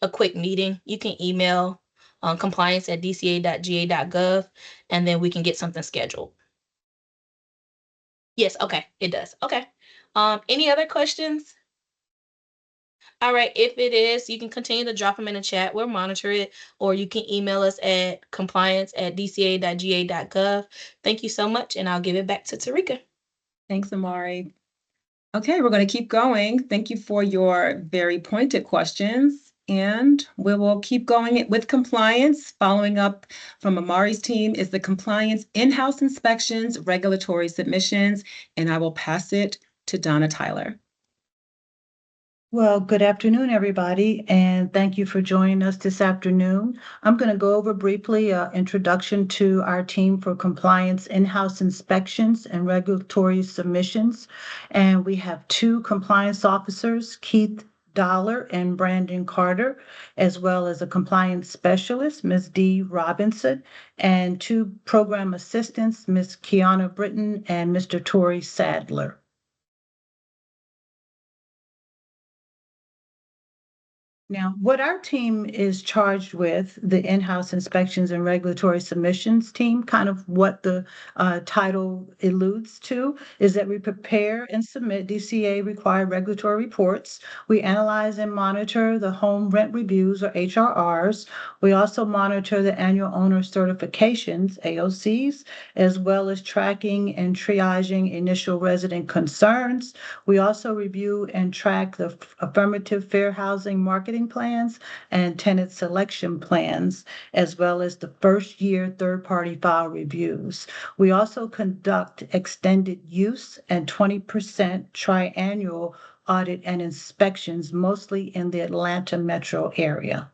a quick meeting. You can email compliance@dca.ga.gov, and then we can get something scheduled. Yes, okay, it does. Okay. Any other questions? All right, if it is, you can continue to drop them in the chat. We'll monitor it, or you can email us at compliance@dca.ga.gov. Thank you so much, and I'll give it back to Tarika. Thanks, Amari. Okay, we're going to keep going. Thank you for your very pointed questions. And we will keep going with compliance. Following up from Amari's team is the compliance in-house inspections, regulatory submissions, and I will pass it to Donna Tyler. Well, good afternoon, everybody, and thank you for joining us this afternoon. I'm going to go over briefly an introduction to our team for compliance in-house inspections and regulatory submissions. And we have 2 compliance officers, Keith Dollar and Brandon Carter, as well as a compliance specialist, Ms. Dee Robinson, and 2 program assistants, Ms. Kiana Britton and Mr. Torrey Sadler. Now, what our team is charged with, the in-house inspections and regulatory submissions team, kind of what the title alludes to, is that we prepare and submit DCA required regulatory reports. We analyze and monitor the home rent reviews, or HRRs. We also monitor the annual owner certifications, AOCs, as well as tracking and triaging initial resident concerns. We also review and track the affirmative fair housing marketing plans and tenant selection plans, as well as the first year third-party file reviews. We also conduct extended use and 20% triannual audit and inspections, mostly in the Atlanta metro area.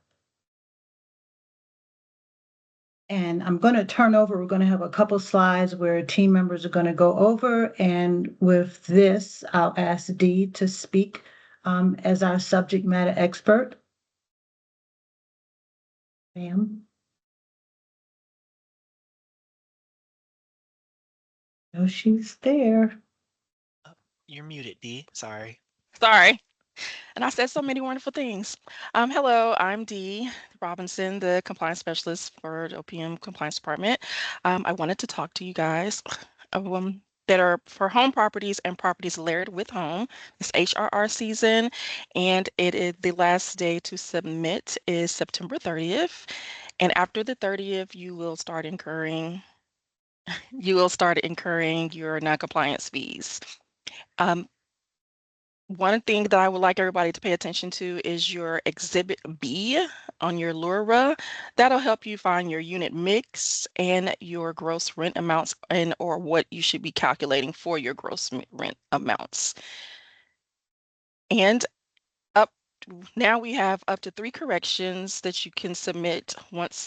And I'm going to turn over, we're going to have a couple slides where team members are going to go over. And with this, I'll ask Dee to speak as our subject matter expert. Ma'am. No, she's there. You're muted, Dee. Sorry. Sorry. And I said so many wonderful things. Hello, I'm Dee Robinson, the compliance specialist for the OPM Compliance Department. I wanted to talk to you guys that are for home properties and properties layered with home. It's HRR season, and it is the last day to submit is September 30th. And after the 30th, you will start incurring your non-compliance fees. One thing that I would like everybody to pay attention to is your Exhibit B on your LURA. That'll help you find your unit mix and your gross rent amounts or what you should be calculating for your gross rent amounts. And now we have up to 3 corrections that you can submit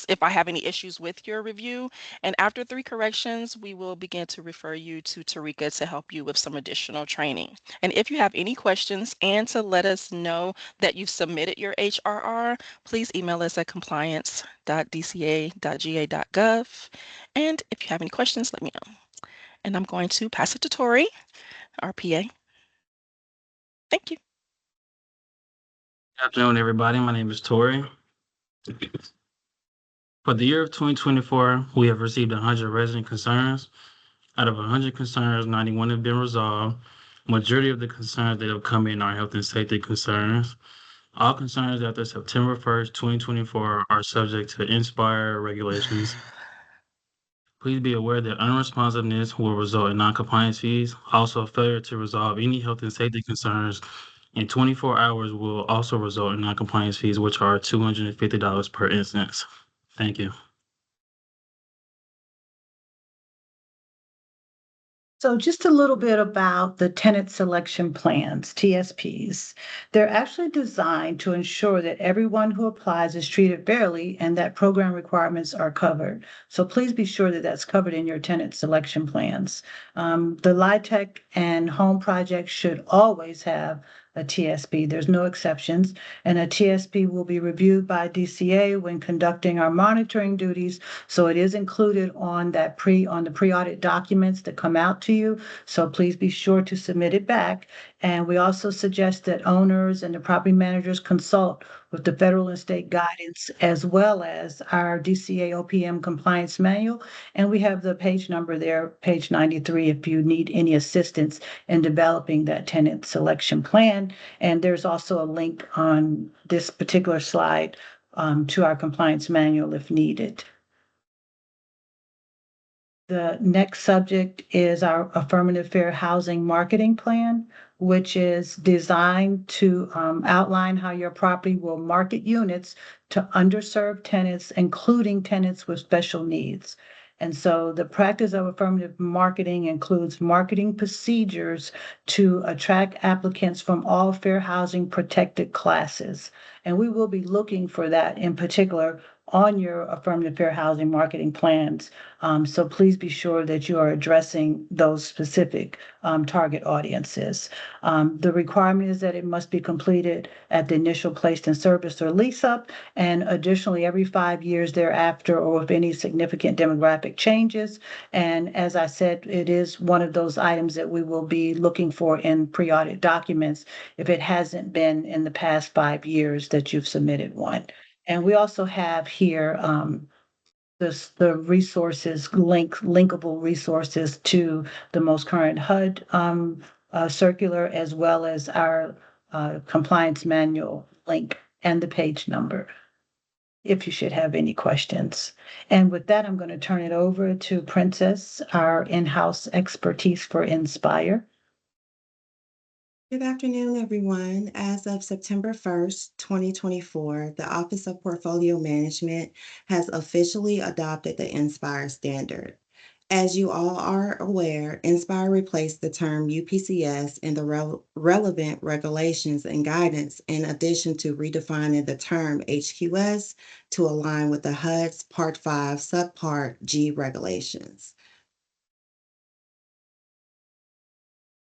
if I have any issues with your review. And after 3 corrections, we will begin to refer you to Tarika to help you with some additional training. And if you have any questions and to let us know that you've submitted your HRR, please email us at compliance.dca.ga.gov. And if you have any questions, let me know. And I'm going to pass it to Tori, our PA. Thank you. Good afternoon, everybody. My name is Tori. For the year of 2024, we have received 100 resident concerns. Out of 100 concerns, 91 have been resolved. Majority of the concerns that have come in are health and safety concerns. All concerns after September 1st, 2024 are subject to INSPIRE regulations. Please be aware that unresponsiveness will result in non-compliance fees. Also, failure to resolve any health and safety concerns in 24 hours will also result in non-compliance fees, which are $250 per instance. Thank you. So just a little bit about the tenant selection plans, TSPs. They're actually designed to ensure that everyone who applies is treated fairly and that program requirements are covered. So please be sure that that's covered in your tenant selection plans. The LIHTC and home projects should always have a TSP. There's no exceptions. And a TSP will be reviewed by DCA when conducting our monitoring duties. So it is included on the pre-audit documents that come out to you. So please be sure to submit it back. And we also suggest that owners and the property managers consult with the federal and state guidance as well as our DCA OPM compliance manual. And we have the page number there, page 93, if you need any assistance in developing that tenant selection plan. And there's also a link on this particular slide to our compliance manual if needed. The next subject is our affirmative fair housing marketing plan, which is designed to outline how your property will market units to underserved tenants, including tenants with special needs. And so the practice of affirmative marketing includes marketing procedures to attract applicants from all fair housing protected classes. And we will be looking for that in particular on your affirmative fair housing marketing plans. So please be sure that you are addressing those specific target audiences. The requirement is that it must be completed at the initial placed in service or lease up, and additionally every 5 years thereafter, or if any significant demographic changes. And as I said, it is one of those items that we will be looking for in pre-audit documents if it hasn't been in the past 5 years that you've submitted one. And we also have here the resources, linkable resources to the most current HUD circular, as well as our compliance manual link and the page number, if you should have any questions. And with that, I'm going to turn it over to Princess, our in-house expertise for Inspire. Good afternoon, everyone. As of September 1st, 2024, the Office of Portfolio Management has officially adopted the Inspire standard. As you all are aware, Inspire replaced the term UPCS in the relevant regulations and guidance, in addition to redefining the term HQS to align with the HUD's Part 5 Subpart G regulations.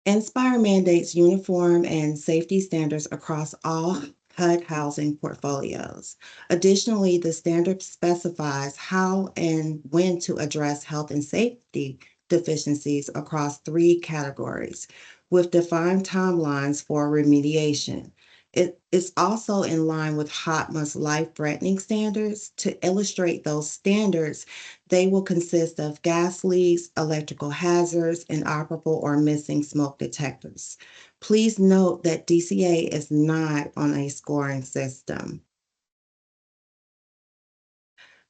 Inspire mandates uniform and safety standards across all HUD housing portfolios. Additionally, the standard specifies how and when to address health and safety deficiencies across 3 categories, with defined timelines for remediation. It is also in line with HOTMA's life-threatening standards. To illustrate those standards, they will consist of gas leaks, electrical hazards, inoperable or missing smoke detectors. Please note that DCA is not on a scoring system.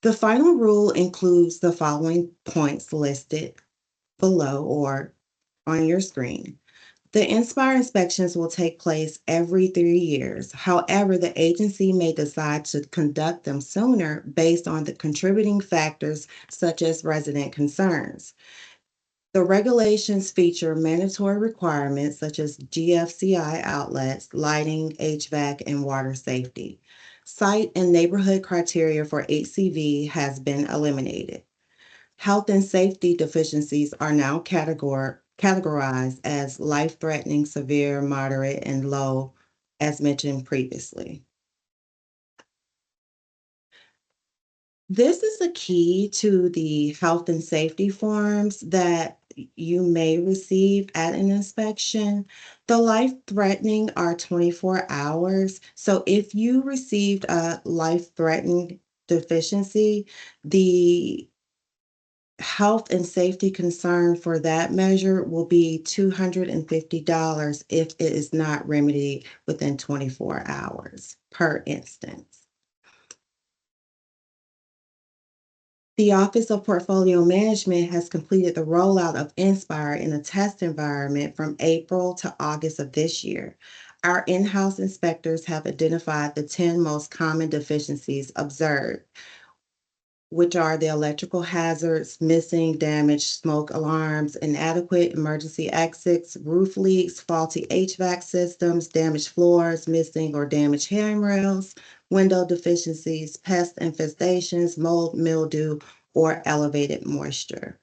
The final rule includes the following points listed below or on your screen. The Inspire inspections will take place every 3 years. However, the agency may decide to conduct them sooner based on the contributing factors such as resident concerns. The regulations feature mandatory requirements such as GFCI outlets, lighting, HVAC, and water safety. Site and neighborhood criteria for HCV has been eliminated. Health and safety deficiencies are now categorized as life-threatening, severe, moderate, and low, as mentioned previously. This is a key to the health and safety forms that you may receive at an inspection. The life-threatening are 24 hours. So if you received a life-threatening deficiency, the health and safety concern for that measure will be $250 if it is not remedied within 24 hours per instance. The Office of Portfolio Management has completed the rollout of Inspire in a test environment from April to August of this year. Our in-house inspectors have identified the 10 most common deficiencies observed. which are the electrical hazards, missing, damaged smoke alarms, inadequate emergency exits, roof leaks, faulty HVAC systems, damaged floors, missing or damaged handrails, window deficiencies, pest infestations, mold, mildew, or elevated moisture.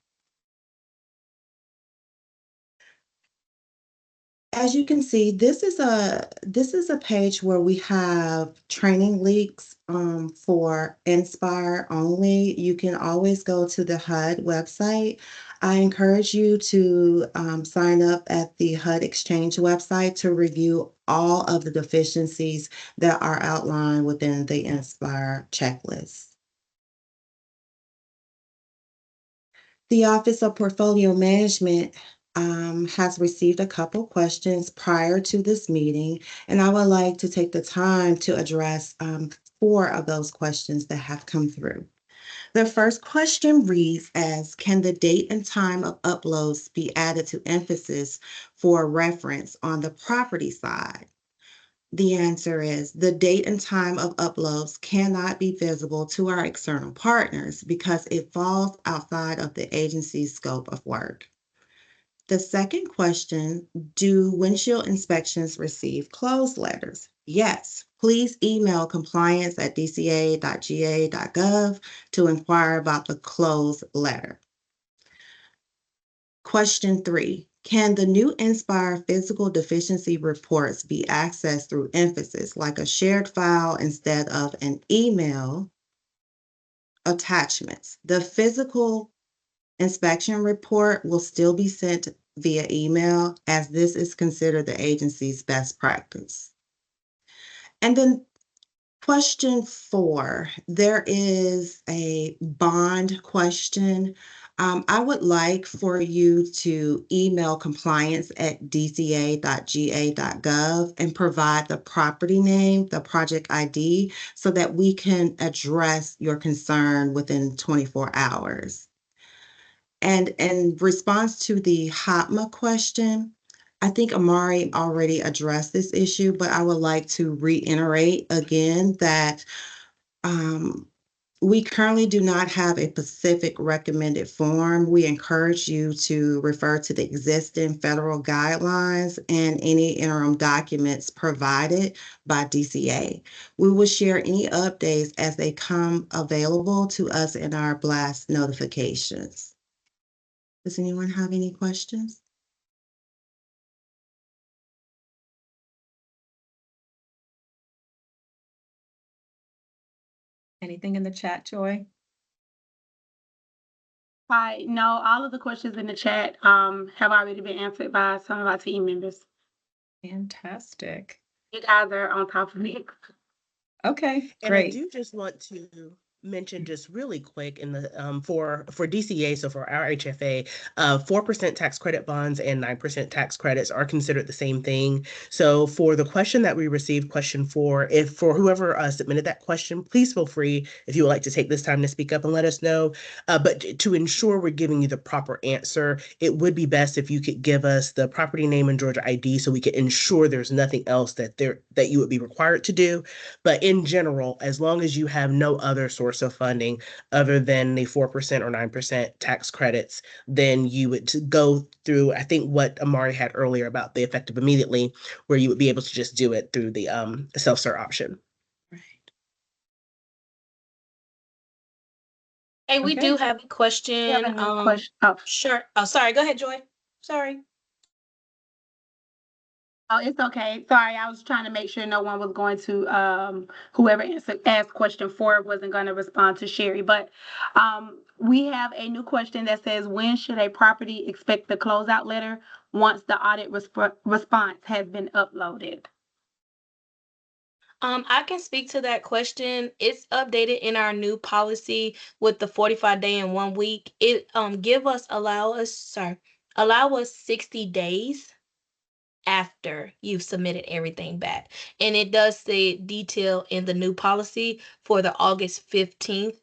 As you can see, this is a page where we have training links for Inspire only. You can always go to the HUD website. I encourage you to sign up at the HUD Exchange website to review all of the deficiencies that are outlined within the Inspire checklist. The Office of Portfolio Management has received a couple questions prior to this meeting, and I would like to take the time to address 4 of those questions that have come through. The first question reads as, can the date and time of uploads be added to emphasis for reference on the property side? The answer is the date and time of uploads cannot be visible to our external partners because it falls outside of the agency's scope of work. The second question, do windshield inspections receive closed letters? Yes. Please email compliance@dca.ga.gov to inquire about the closed letter. Question 3, can the new Inspire physical deficiency reports be accessed through emphasis, like a shared file instead of an email? Attachments. The physical inspection report will still be sent via email as this is considered the agency's best practice. And then question 4, there is a bond question. I would like for you to email compliance@dca.ga.gov and provide the property name, the project ID, so that we can address your concern within 24 hours. And in response to the HOTMA question, I think Amari already addressed this issue, but I would like to reiterate again that we currently do not have a specific recommended form. We encourage you to refer to the existing federal guidelines and any interim documents provided by DCA. We will share any updates as they come available to us in our blast notifications. Does anyone have any questions? Anything in the chat, Joy? Hi, no, all of the questions in the chat have already been answered by some of our team members. Fantastic. You guys are on top of it. Okay, And I great. do just want to mention just really quick in the for DCA, so for our HFA, 4% tax credit bonds and 9% tax credits are considered the same thing. So for the question that we received, question 4, if for whoever submitted that question, please feel free if you would like to take this time to speak up and let us know. But to ensure we're giving you the proper answer, it would be best if you could give us the property name and Georgia ID so we could ensure there's nothing else that you would be required to do. But in general, as long as you have no other source of funding other than the 4% or 9% tax credits, then you would go through, I think what Amari had earlier about the effective immediately, where you would be able to just do it through the self-serve option. Hey, we Okay. do have a question. Sure. Oh, sorry. Go ahead, Joy. Sorry. Oh, it's okay. Sorry, I was trying to make sure no one was going to whoever asked question 4 wasn't going to respond to Sherry. But we have a new question that says, when should a property expect the closeout letter once the audit response has been uploaded? I can speak to that question. It's updated in our new policy with the 45 day and 1 week. It allow us 60 days after you've submitted everything back. And it does say detail in the new policy for the August 15th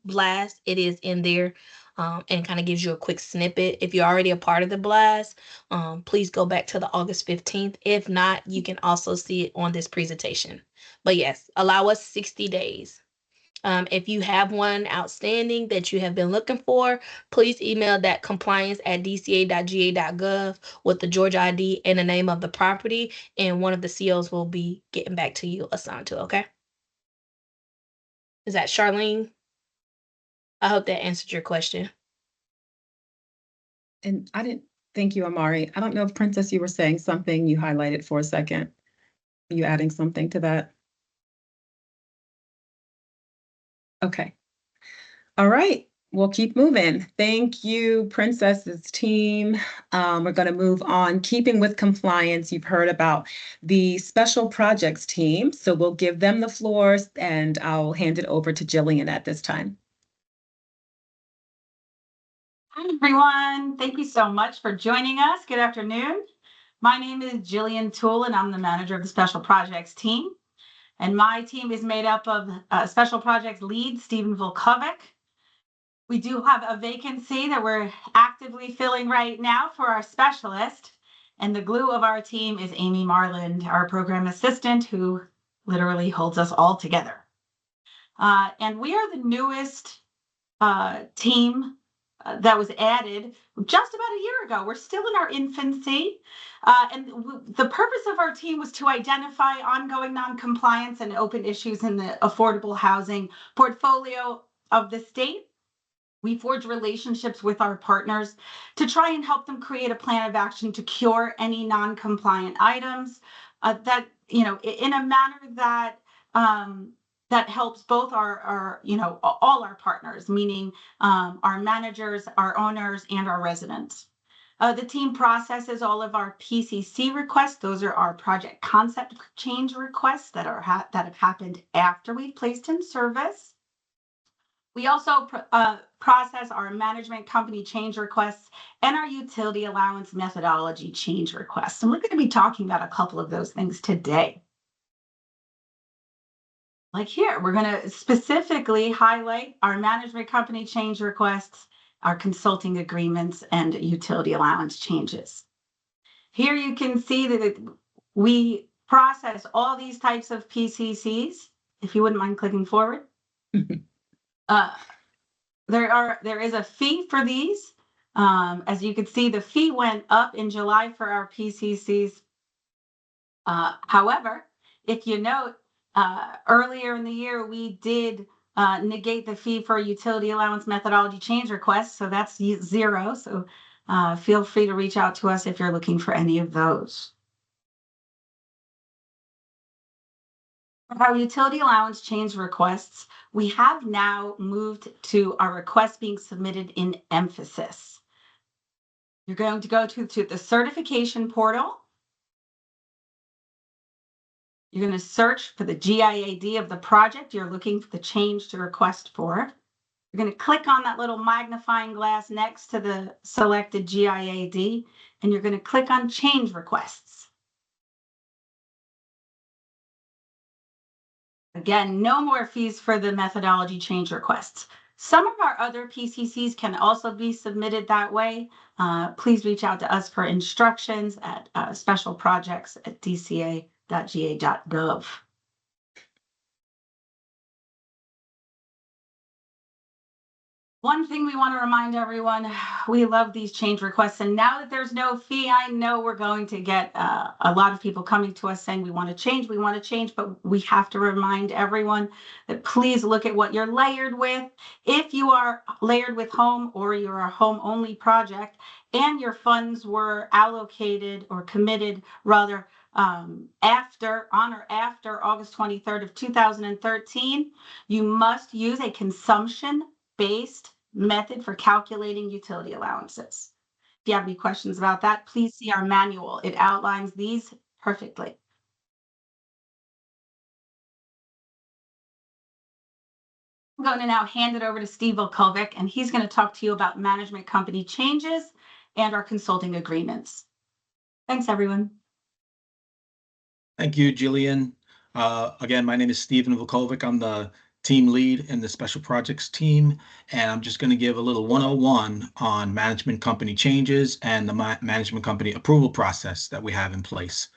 blast. It is in there and kind of gives you a quick snippet. If you're already a part of the blast, please go back to the August 15th. If not, you can also see it on this presentation. But yes, allow us 60 days. If you have one outstanding that you have been looking for, please email that compliance@dca.ga.gov with the Georgia ID and the name of the property, and one of the COs will be getting back to you assigned to, okay? Is that Charlene? I hope that answered your question. And I didn't thank you, Amari. I don't know if Princess, you were saying something you highlighted for a second. Are you adding something to that? Okay. All right. We'll keep moving. Thank you, Princess's team. We're going to move on. Keeping with compliance, you've heard about the special projects team. So we'll give them the floors and I'll hand it over to Jillian at this time. Hi, everyone. Thank you so much for joining us. Good afternoon. My name is Jillian Toole, and I'm the manager of the Special Projects team. And my team is made up of Special Projects lead, Stephen Volkovic. We do have a vacancy that we're actively filling right now for our specialist. And the glue of our team is Amy Marland, our program assistant, who literally holds us all together. And we are the newest team that was added just about a year ago. We're still in our infancy. The purpose of our team was to identify ongoing non-compliance and open issues in the affordable housing portfolio of the state. We forge relationships with our partners to try and help them create a plan of action to cure any non-compliant items that, in a manner that that helps both our all our partners, meaning our managers, our owners, and our residents. The team processes all of our PCC requests. Those are our project concept change requests that have happened after we've placed in service. We also process our management company change requests and our utility allowance methodology change requests. And we're going to be talking about a couple of those things today. Like here, we're going to specifically highlight our management company change requests, our consulting agreements, and utility allowance changes. Here you can see that we process all these types of PCCs. If you wouldn't mind clicking forward. There is a fee for these. As you can see, the fee went up in July for our PCCs. However, if you note, earlier in the year, we did negate the fee for utility allowance methodology change requests. So that's 0. So feel free to reach out to us if you're looking for any of those. Our utility allowance change requests, we have now moved to our request being submitted in emphasis. You're going to go to the certification portal. You're going to search for the GIAD of the project you're looking for the change to request for. You're going to click on that little magnifying glass next to the selected GIAD, and you're going to click on change requests. Again, no more fees for the methodology change requests. Some of our other PCCs can also be submitted that way. Please reach out to us for instructions at specialprojects@dca.ga.gov. One thing we want to remind everyone, we love these change requests. And now that there's no fee, I know we're going to get a lot of people coming to us saying we want to change, but we have to remind everyone that please look at what you're layered with. If you are layered with home or you're a home only project and your funds were allocated or committed rather on or after August 23rd of 2013, you must use a consumption-based method for calculating utility allowances. If you have any questions about that, please see our manual. It outlines these perfectly. I'm going to now hand it over to Steve Volkovic, and he's going to talk to you about management company changes and our consulting agreements. Thanks, everyone. Thank you, Jillian. Again, my name is Stephen Volkovic. I'm the team lead in the special projects team, and I'm just going to give a little 101 on management company changes and the management company approval process that we have in place.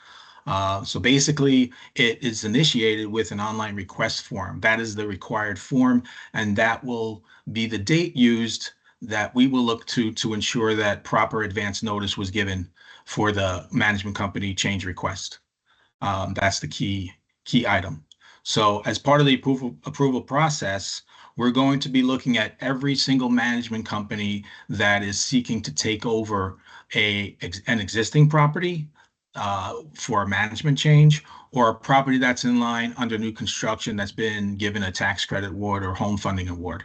So basically, it is initiated with an online request form. That is the required form, and that will be the date used that we will look to ensure that proper advance notice was given for the management company change request. That's the key item. So as part of the approval process, we're going to be looking at every single management company that is seeking to take over an existing property for a management change, or a property that's in line under new construction that's been given a tax credit award or home funding award.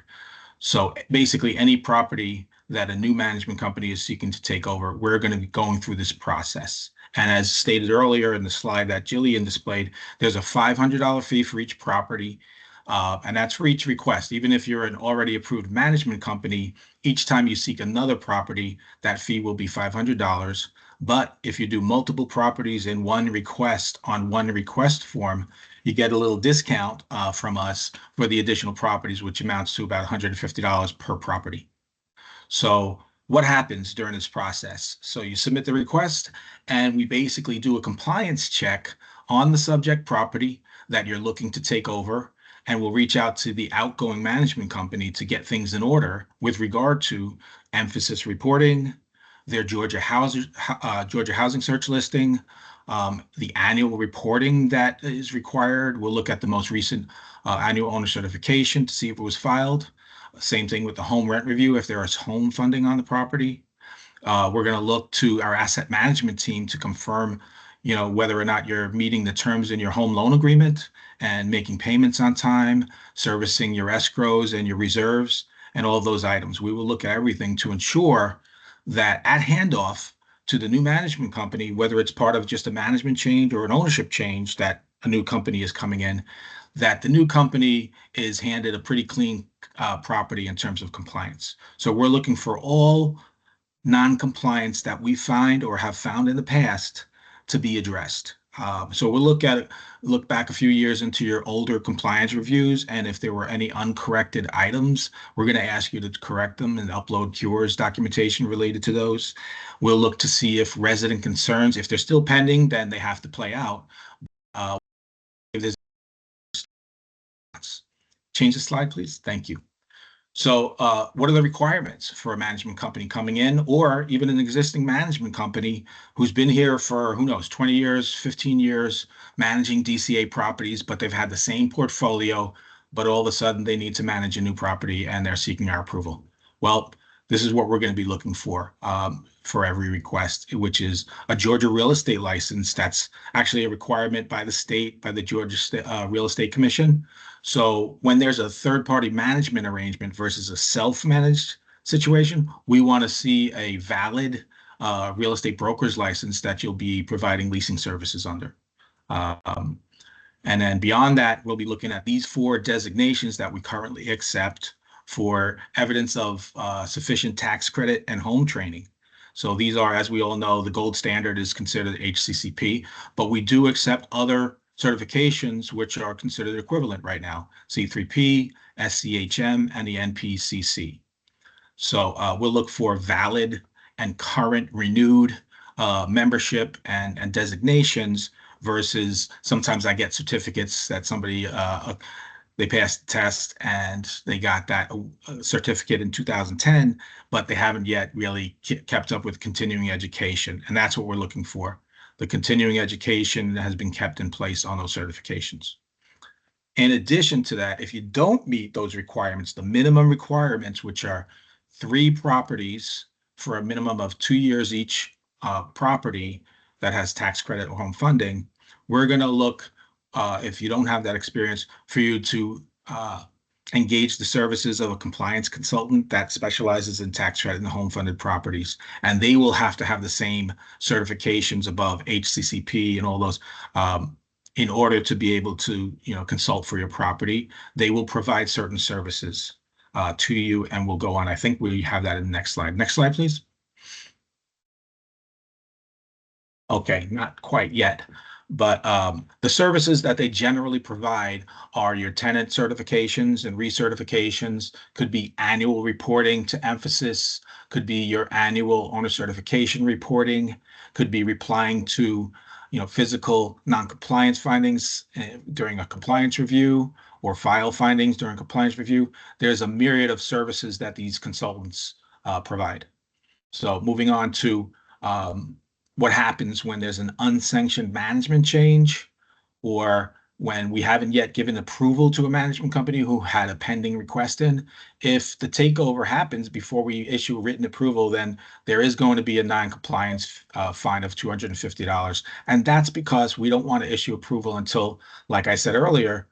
So basically, any property that a new management company is seeking to take over, we're going to be going through this process. And as stated earlier in the slide that Jillian displayed, there's a $500 fee for each property. And that's for each request. Even if you're an already approved management company, each time you seek another property, that fee will be $500. But if you do multiple properties in one request on one request form, you get a little discount from us for the additional properties, which amounts to about $150 per property. So what happens during this process? So you submit the request, and we basically do a compliance check on the subject property that you're looking to take over, and we'll reach out to the outgoing management company to get things in order with regard to emphasis reporting, their Georgia housing search listing, the annual reporting that is required. We'll look at the most recent annual owner certification to see if it was filed. Same thing with the home rent review, if there is home funding on the property. We're going to look to our asset management team to confirm, whether or not you're meeting the terms in your home loan agreement and making payments on time, servicing your escrows and your reserves, and all of those items. We will look at everything to ensure that at handoff to the new management company, whether it's part of just a management change or an ownership change that a new company is coming in, that the new company is handed a pretty clean property in terms of compliance. So we're looking for all non-compliance that we find or have found in the past to be addressed. So we'll look back a few years into your older compliance reviews, and if there were any uncorrected items, we're going to ask you to correct them and upload cures documentation related to those. We'll look to see if resident concerns, if they're still pending, then they have to play out. If there's change the slide, please. Thank you. So what are the requirements for a management company coming in, or even an existing management company who's been here for, who knows, 20 years, 15 years, managing DCA properties, but they've had the same portfolio, but all of a sudden they need to manage a new property and they're seeking our approval? Well, this is what we're going to be looking for every request, which is a Georgia real estate license. That's actually a requirement by the state, by the Georgia Real Estate Commission. So when there's a third-party management arrangement versus a self-managed situation, we want to see a valid real estate broker's license that you'll be providing leasing services under. And then beyond that, we'll be looking at these 4 designations that we currently accept for evidence of sufficient tax credit and home training. So these are, as we all know, the gold standard is considered HCCP, but we do accept other certifications which are considered equivalent right now: C3P, SCHM, and the NPCC. So we'll look for valid and current renewed membership and designations versus sometimes I get certificates that somebody they passed the test and they got that certificate in 2010, but they haven't yet really kept up with continuing education. And that's what we're looking for. The continuing education has been kept in place on those certifications. In addition to that, if you don't meet those requirements, the minimum requirements, which are 3 properties for a minimum of 2 years each property that has tax credit or home funding, we're going to look, if you don't have that experience, for you to engage the services of a compliance consultant that specializes in tax credit and home funded properties. And they will have to have the same certifications above HCCP and all those in order to be able to, consult for your property. They will provide certain services to you, and we'll go on. I think we have that in the next slide. Next slide, please. Okay, not quite yet, but the services that they generally provide are your tenant certifications and recertifications, could be annual reporting to emphasis, could be your annual owner certification reporting, could be replying to physical non-compliance findings during a compliance review or file findings during compliance review. There's a myriad of services that these consultants provide. So moving on to what happens when there's an unsanctioned management change, or when we haven't yet given approval to a management company who had a pending request in. If the takeover happens before we issue a written approval, then there is going to be a non-compliance fine of $250. And that's because we don't want to issue approval until, like I said earlier,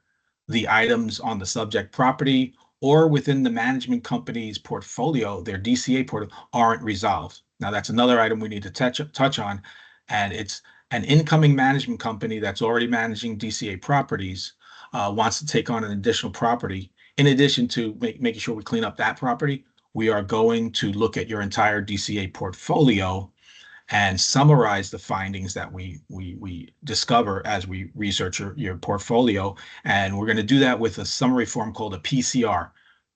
the items on the subject property or within the management company's portfolio, their DCA portfolio, aren't resolved. Now, that's another item we need to touch on, and it's an incoming management company that's already managing DCA properties wants to take on an additional property. In addition to making sure we clean up that property, we are going to look at your entire DCA portfolio and summarize the findings that we discover as we research your portfolio. And we're going to do that with a summary form called a PCR,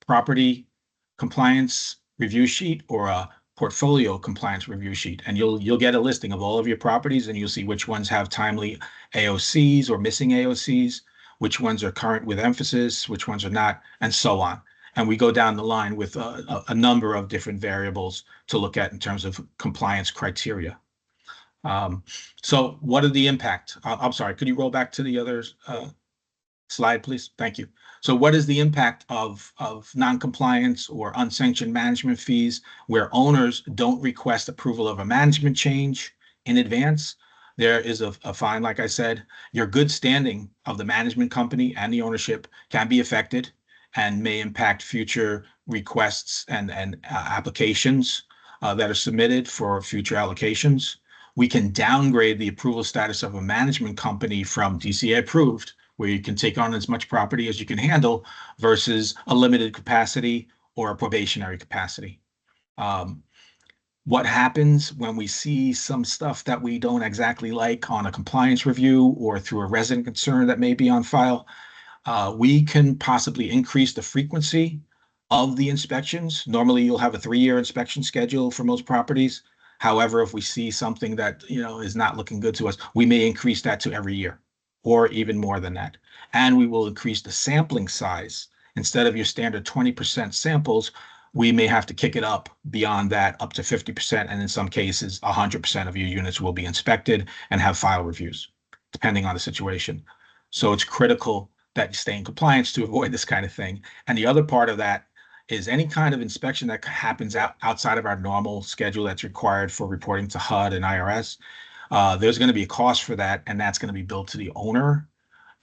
Property Compliance Review Sheet, or a Portfolio Compliance Review Sheet. And you'll get a listing of all of your properties, and you'll see which ones have timely AOCs or missing AOCs, which ones are current with emphasis, which ones are not, and so on. And we go down the line with a number of different variables to look at in terms of compliance criteria. So what are the impact? I'm sorry, could you roll back to the other slide, please? Thank you. So what is the impact of non-compliance or unsanctioned management fees where owners don't request approval of a management change in advance? There is a fine, like I said. Your good standing of the management company and the ownership can be affected and may impact future requests and applications that are submitted for future allocations. We can downgrade the approval status of a management company from DCA approved, where you can take on as much property as you can handle, versus a limited capacity or a probationary capacity. What happens when we see some stuff that we don't exactly like on a compliance review or through a resident concern that may be on file? We can possibly increase the frequency of the inspections. Normally, you'll have a 3-year inspection schedule for most properties. However, if we see something that is not looking good to us, we may increase that to every year, or even more than that. And we will increase the sampling size. Instead of your standard 20% samples, we may have to kick it up beyond that, up to 50%, and in some cases, 100% of your units will be inspected and have file reviews, depending on the situation. So it's critical that you stay in compliance to avoid this kind of thing. And the other part of that is any kind of inspection that happens outside of our normal schedule that's required for reporting to HUD and IRS. There's going to be a cost for that, and that's going to be billed to the owner.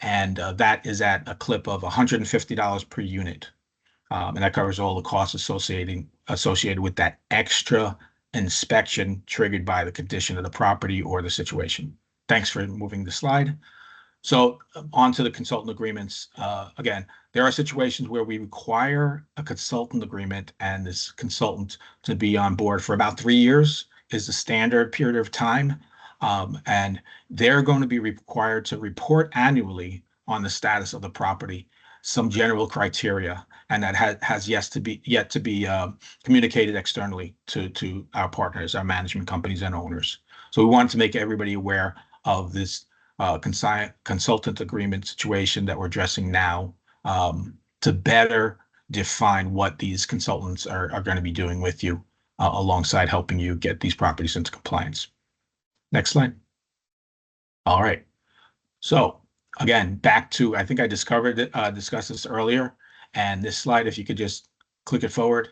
And that is at a clip of $150 per unit. And that covers all the costs associated with that extra inspection triggered by the condition of the property or the situation. Thanks for moving the slide. So on to the consultant agreements. Again, there are situations where we require a consultant agreement, and this consultant to be on board for about 3 years is the standard period of time. And they're going to be required to report annually on the status of the property, some general criteria, and that has yet to be communicated externally to our partners, our management companies and owners. So we want to make everybody aware of this consultant agreement situation that we're addressing now, to better define what these consultants are going to be doing with you alongside helping you get these properties into compliance. Next slide. All right. So again, back to, I think I discussed this earlier, and this slide, if you could just click it forward.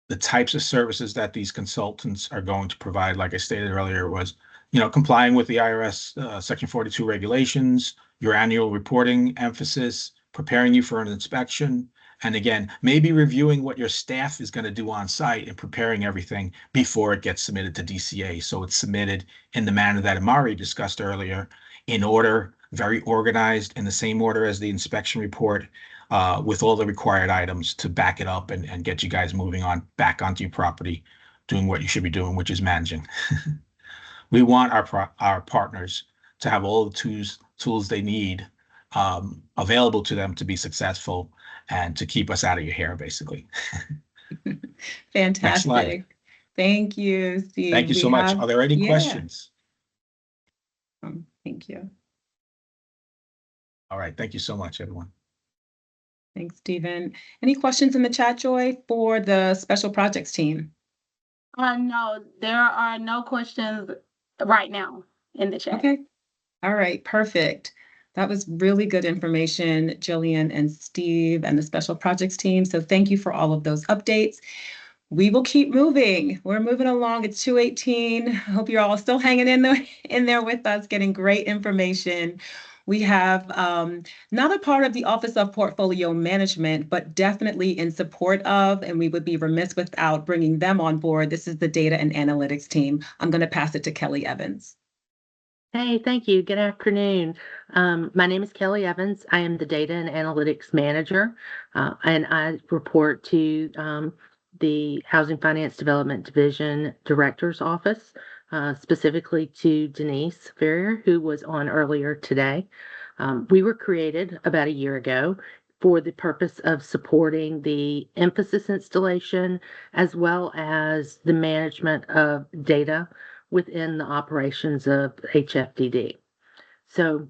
The types of services that these consultants are going to provide, like I stated earlier, was complying with the IRS Section 42 regulations, your annual reporting emphasis, preparing you for an inspection, and again, maybe reviewing what your staff is going to do on site and preparing everything before it gets submitted to DCA. So it's submitted in the manner that Amari discussed earlier, in order, very organized, in the same order as the inspection report, with all the required items to back it up and get you guys moving on back onto your property, doing what you should be doing, which is managing. We want our partners to have all the tools they need available to them to be successful and to keep us out of your hair, basically. Fantastic. Thank you, Steve. Thank you so much. Are there any questions? Thank you. All right. Thank you so much, everyone. Thanks, Stephen. Any questions in the chat, Joy, for the special projects team? No, there are no questions right now in the chat. Okay. All right, perfect. That was really good information, Jillian and Steve and the special projects team. So thank you for all of those updates. We will keep moving. We're moving along. It's 2:18. I hope you're all still hanging in there with us, getting great information. We have not a part of the Office of Portfolio Management, but definitely in support of, and we would be remiss without bringing them on board. This is the data and analytics team. I'm going to pass it to Kelly Evans. Hey, thank you. Good afternoon. My name is Kelly Evans. I am the Data and Analytics Manager, and I report to the Housing Finance Development Division Director's Office, specifically to Denise Ferrier, who was on earlier today. We were created about a year ago for the purpose of supporting the emphasis installation as well as the management of data within the operations of HFDD. So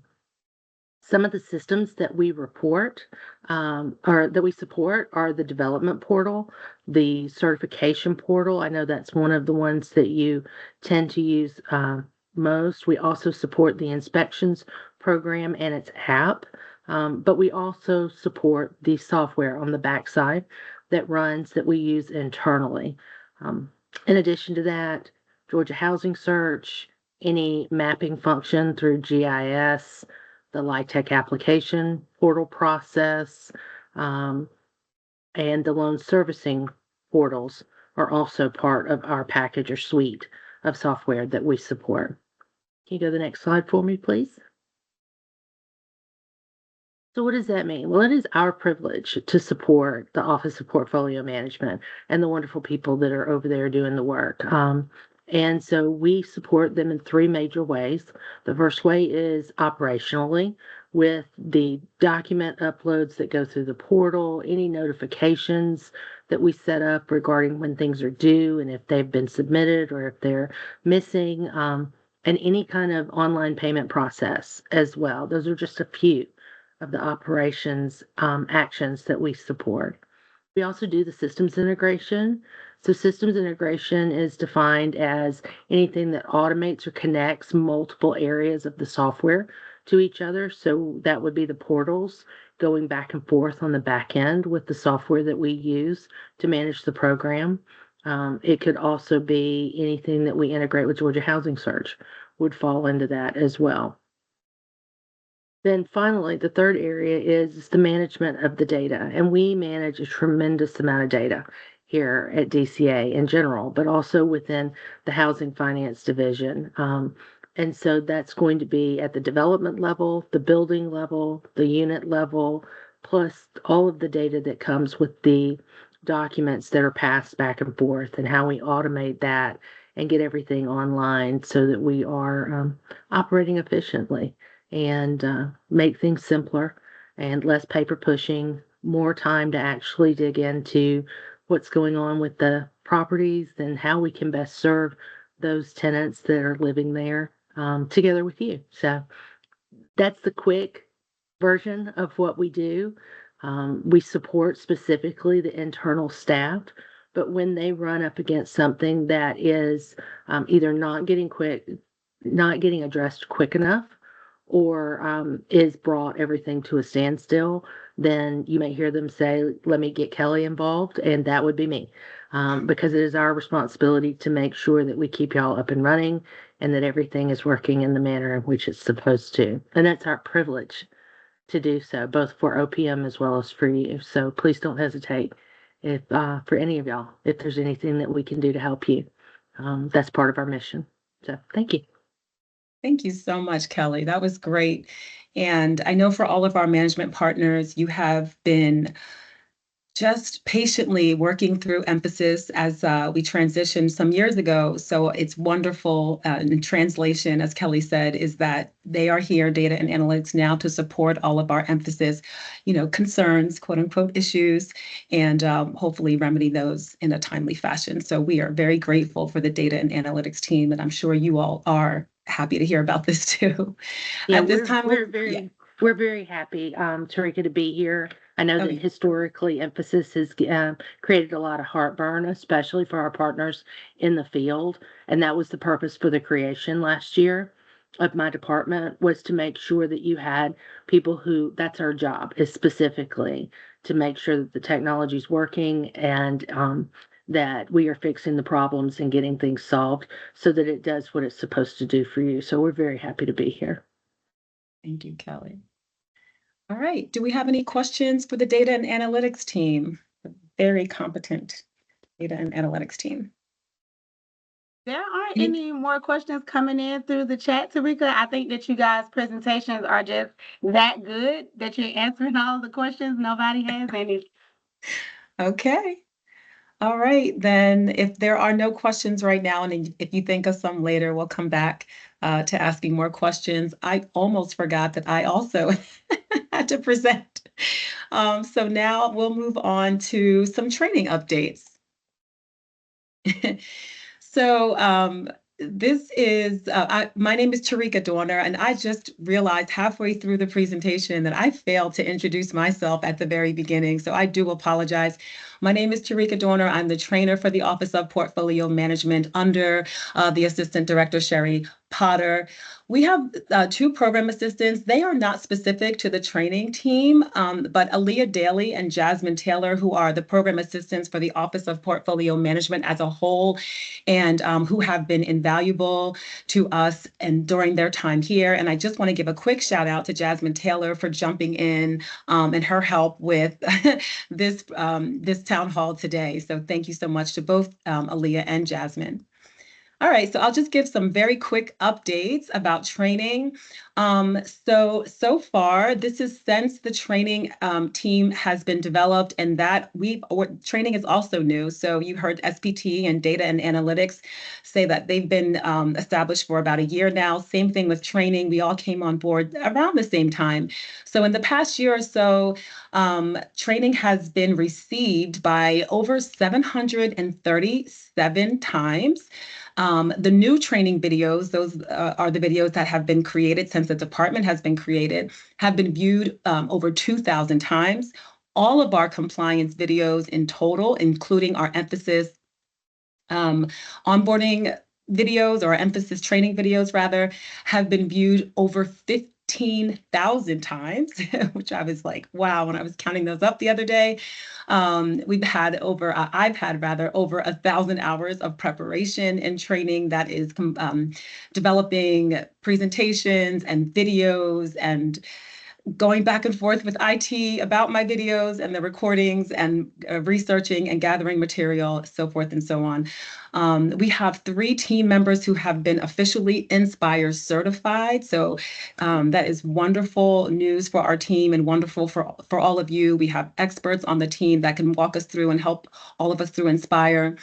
some of the systems that we report or that we support are the development portal, the certification portal. I know that's one of the ones that you tend to use most. We also support the inspections program and its app, but we also support the software on the backside that runs that we use internally. In addition to that, Georgia Housing Search, any mapping function through GIS, the LIHTC application portal process, and the loan servicing portals are also part of our package or suite of software that we support. Can you go to the next slide for me, please? So what does that mean? Well, it is our privilege to support the Office of Portfolio Management and the wonderful people that are over there doing the work. And so we support them in three major ways. The first way is operationally with the document uploads that go through the portal, any notifications that we set up regarding when things are due and if they've been submitted or if they're missing, and any kind of online payment process as well. Those are just a few of the operations actions that we support. We also do the systems integration. So systems integration is defined as anything that automates or connects multiple areas of the software to each other. So that would be the portals going back and forth on the back end with the software that we use to manage the program. It could also be anything that we integrate with Georgia Housing Search would fall into that as well. Then finally, the third area is the management of the data. And we manage a tremendous amount of data here at DCA in general, but also within the Housing Finance Division. And so that's going to be at the development level, the building level, the unit level, plus all of the data that comes with the documents that are passed back and forth and how we automate that and get everything online so that we are operating efficiently and make things simpler and less paper pushing, more time to actually dig into what's going on with the properties and how we can best serve those tenants that are living there together with you. So that's the quick version of what we do. We support specifically the internal staff, but when they run up against something that is either not getting addressed quick enough, or is brought everything to a standstill, then you may hear them say, let me get Kelly involved, and that would be me. Because it is our responsibility to make sure that we keep y'all up and running and that everything is working in the manner in which it's supposed to. And that's our privilege to do so, both for OPM as well as for you. So please don't hesitate if for any of y'all, if there's anything that we can do to help you. That's part of our mission. So thank you. Thank you so much, Kelly. That was great. And I know for all of our management partners, you have been just patiently working through emphasis as we transitioned some years ago. So it's wonderful. In translation, as Kelly said, is that they are here, data and analytics, now to support all of our emphasis, concerns, quote unquote, issues, and hopefully remedy those in a timely fashion. So we are very grateful for the data and analytics team, and I'm sure you all are happy to hear about this too. Yeah, At this time, we're very happy, Tarika, to be here. I know that Okay. historically emphasis has created a lot of heartburn, especially for our partners in the field, and that was the purpose for the creation last year of my department, was to make sure that you had people who, that's our job, is specifically to make sure that the technology is working and that we are fixing the problems and getting things solved so that it does what it's supposed to do for you. So we're very happy to be here. Thank you, Kelly. All right. Do we have any questions for the data and analytics team? Very competent data and analytics team. There aren't any more questions coming in through the chat, Tarika. I think that you guys' presentations are just that good that you're answering all the questions. Nobody has any. Okay. All right. Then if there are no questions right now, and if you think of some later, we'll come back to asking more questions. I almost forgot that I also had to present. So now we'll move on to some training updates. So this is, my name is Tarika Dorner, and I just realized halfway through the presentation that I failed to introduce myself at the very beginning, so I do apologize. My name is Tarika Dorner. I'm the trainer for the Office of Portfolio Management under the Assistant Director, Sherry Potter. We have two program assistants. They are not specific to the training team, but Aaliyah Daly and Jasmine Taylor, who are the program assistants for the Office of Portfolio Management as a whole, and who have been invaluable to us and during their time here. And I just want to give a quick shout out to Jasmine Taylor for jumping in and her help with this town hall today. So thank you so much to both Aaliyah and Jasmine. All right, so I'll just give some very quick updates about training. So far, this is since the training team has been developed, and that training is also new. So you heard SPT and data and analytics say that they've been established for about a year now. Same thing with training. We all came on board around the same time. So in the past year or so, training has been received by over 737 times. The new training videos, those are the videos that have been created since the department has been created, have been viewed over 2,000 times. All of our compliance videos in total, including our emphasis onboarding videos or emphasis training videos rather, have been viewed over 15,000 times, which I was like, wow, when I was counting those up the other day. I've had over 1,000 hours of preparation and training that is developing presentations and videos and going back and forth with IT about my videos and the recordings and researching and gathering material, so forth and so on. We have 3 team members who have been officially Inspire certified. So that is wonderful news for our team and wonderful for all of you. We have experts on the team that can walk us through and help all of us through Inspire.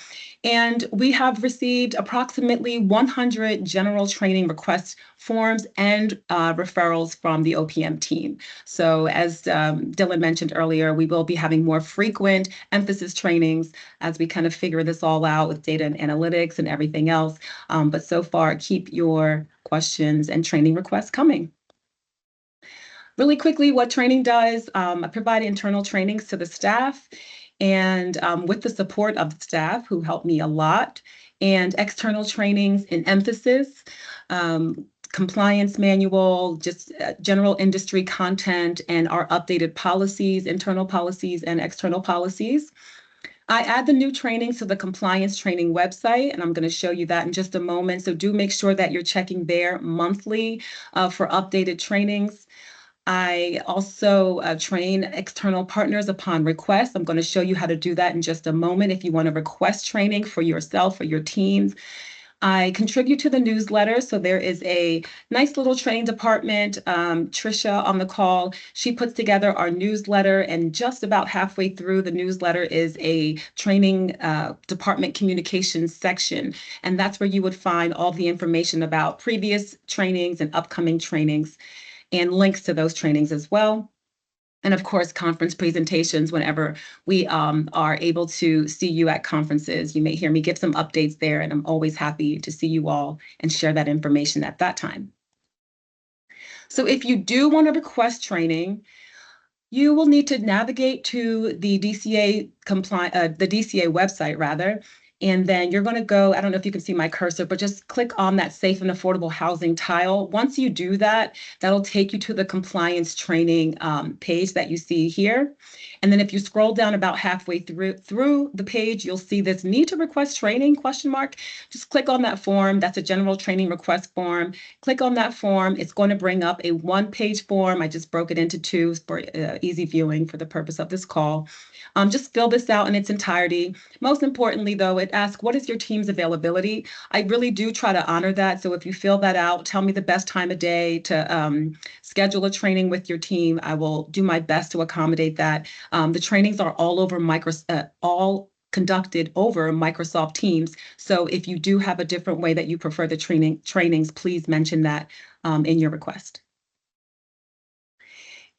And we have received approximately 100 general training request forms and referrals from the OPM team. So as Dylan mentioned earlier, we will be having more frequent emphasis trainings as we kind of figure this all out with data and analytics and everything else. But so far, keep your questions and training requests coming. Really quickly, what training does, I provide internal trainings to the staff and with the support of the staff who helped me a lot, and external trainings in emphasis, compliance manual, just general industry content, and our updated policies, internal policies and external policies. I add the new trainings to the compliance training website, and I'm going to show you that in just a moment. So do make sure that you're checking there monthly for updated trainings. I also train external partners upon request. I'm going to show you how to do that in just a moment if you want to request training for yourself or your teams. I contribute to the newsletter, so there is a nice little training department, Trisha on the call. She puts together our newsletter, and just about halfway through the newsletter is a training department communications section, and that's where you would find all the information about previous trainings and upcoming trainings and links to those trainings as well. And of course, conference presentations whenever we are able to see you at conferences. You may hear me give some updates there, and I'm always happy to see you all and share that information at that time. So if you do want to request training, you will need to navigate to the DCA website rather, and then you're going to go, I don't know if you can see my cursor, but just click on that safe and affordable housing tile. Once you do that, that'll take you to the compliance training page that you see here. And then if you scroll down about halfway through the page, you'll see this need to request training question mark. Just click on that form. That's a general training request form. Click on that form. It's going to bring up a one-page form. I just broke it into two for easy viewing for the purpose of this call. Just fill this out in its entirety. Most importantly, though, it asks, what is your team's availability? I really do try to honor that. So if you fill that out, tell me the best time of day to schedule a training with your team. I will do my best to accommodate that. The trainings are all over all conducted over Microsoft Teams. So if you do have a different way that you prefer the trainings, please mention that in your request.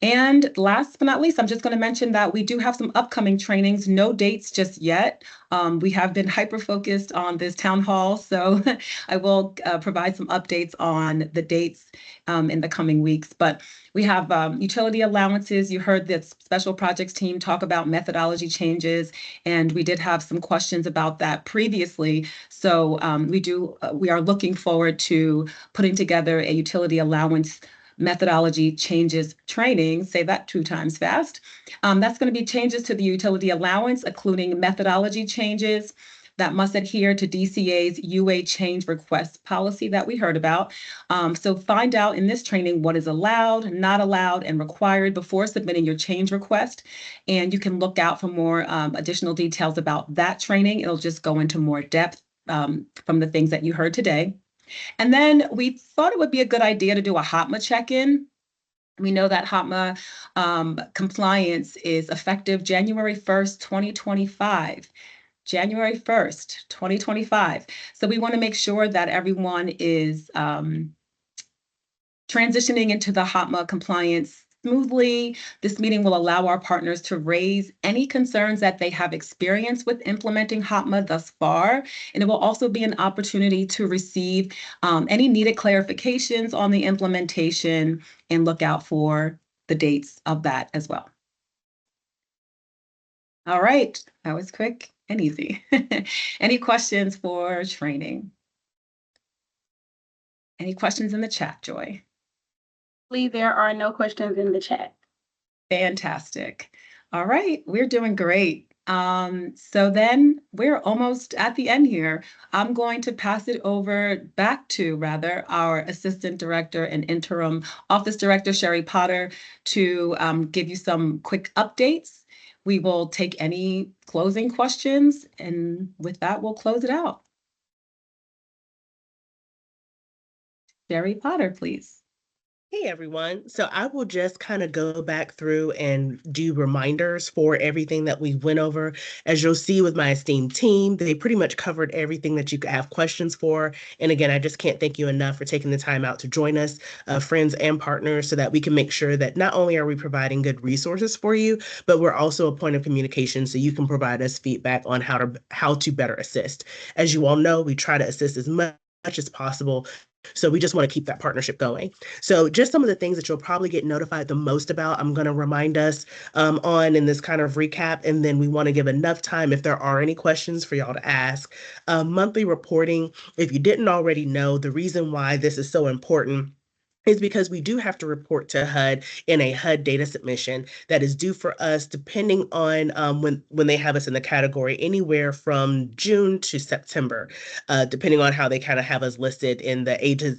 And last but not least, I'm just going to mention that we do have some upcoming trainings, no dates just yet. We have been hyper-focused on this town hall, so I will provide some updates on the dates in the coming weeks. But we have utility allowances. You heard the special projects team talk about methodology changes, and we did have some questions about that previously. So we are looking forward to putting together a utility allowance methodology changes training, say that 2 times fast. That's going to be changes to the utility allowance, including methodology changes that must adhere to DCA's UA change request policy that we heard about. So find out in this training what is allowed, not allowed, and required before submitting your change request. And you can look out for more additional details about that training. It'll just go into more depth from the things that you heard today. And then we thought it would be a good idea to do a HOTMA check-in. We know that HOTMA compliance is effective January 1st, 2025. January 1st, 2025. So we want to make sure that everyone is transitioning into the HOTMA compliance smoothly. This meeting will allow our partners to raise any concerns that they have experienced with implementing HOTMA thus far. And it will also be an opportunity to receive any needed clarifications on the implementation and look out for the dates of that as well. All right, that was quick and easy. Any questions for training? Any questions in the chat, Joy? There are no questions in the chat. Fantastic. All right, we're doing great. So then we're almost at the end here. I'm going to pass it over back to our Assistant Director and Interim Office Director, Sherry Potter, to give you some quick updates. We will take any closing questions, and with that, we'll close it out. Sherry Potter, please. Hey everyone. So I will just kind of go back through and do reminders for everything that we went over. As you'll see with my esteemed team, they pretty much covered everything that you could have questions for. And again, I just can't thank you enough for taking the time out to join us, friends and partners, so that we can make sure that not only are we providing good resources for you, but we're also a point of communication so you can provide us feedback on how to better assist. As you all know, we try to assist as much as possible. So we just want to keep that partnership going. So just some of the things that you'll probably get notified the most about, I'm going to remind us on in this kind of recap, and then we want to give enough time if there are any questions for y'all to ask. Monthly reporting, if you didn't already know, the reason why this is so important is because we do have to report to HUD in a HUD data submission that is due for us depending on when they have us in the category, anywhere from June to September, depending on how they kind of have us listed in the A to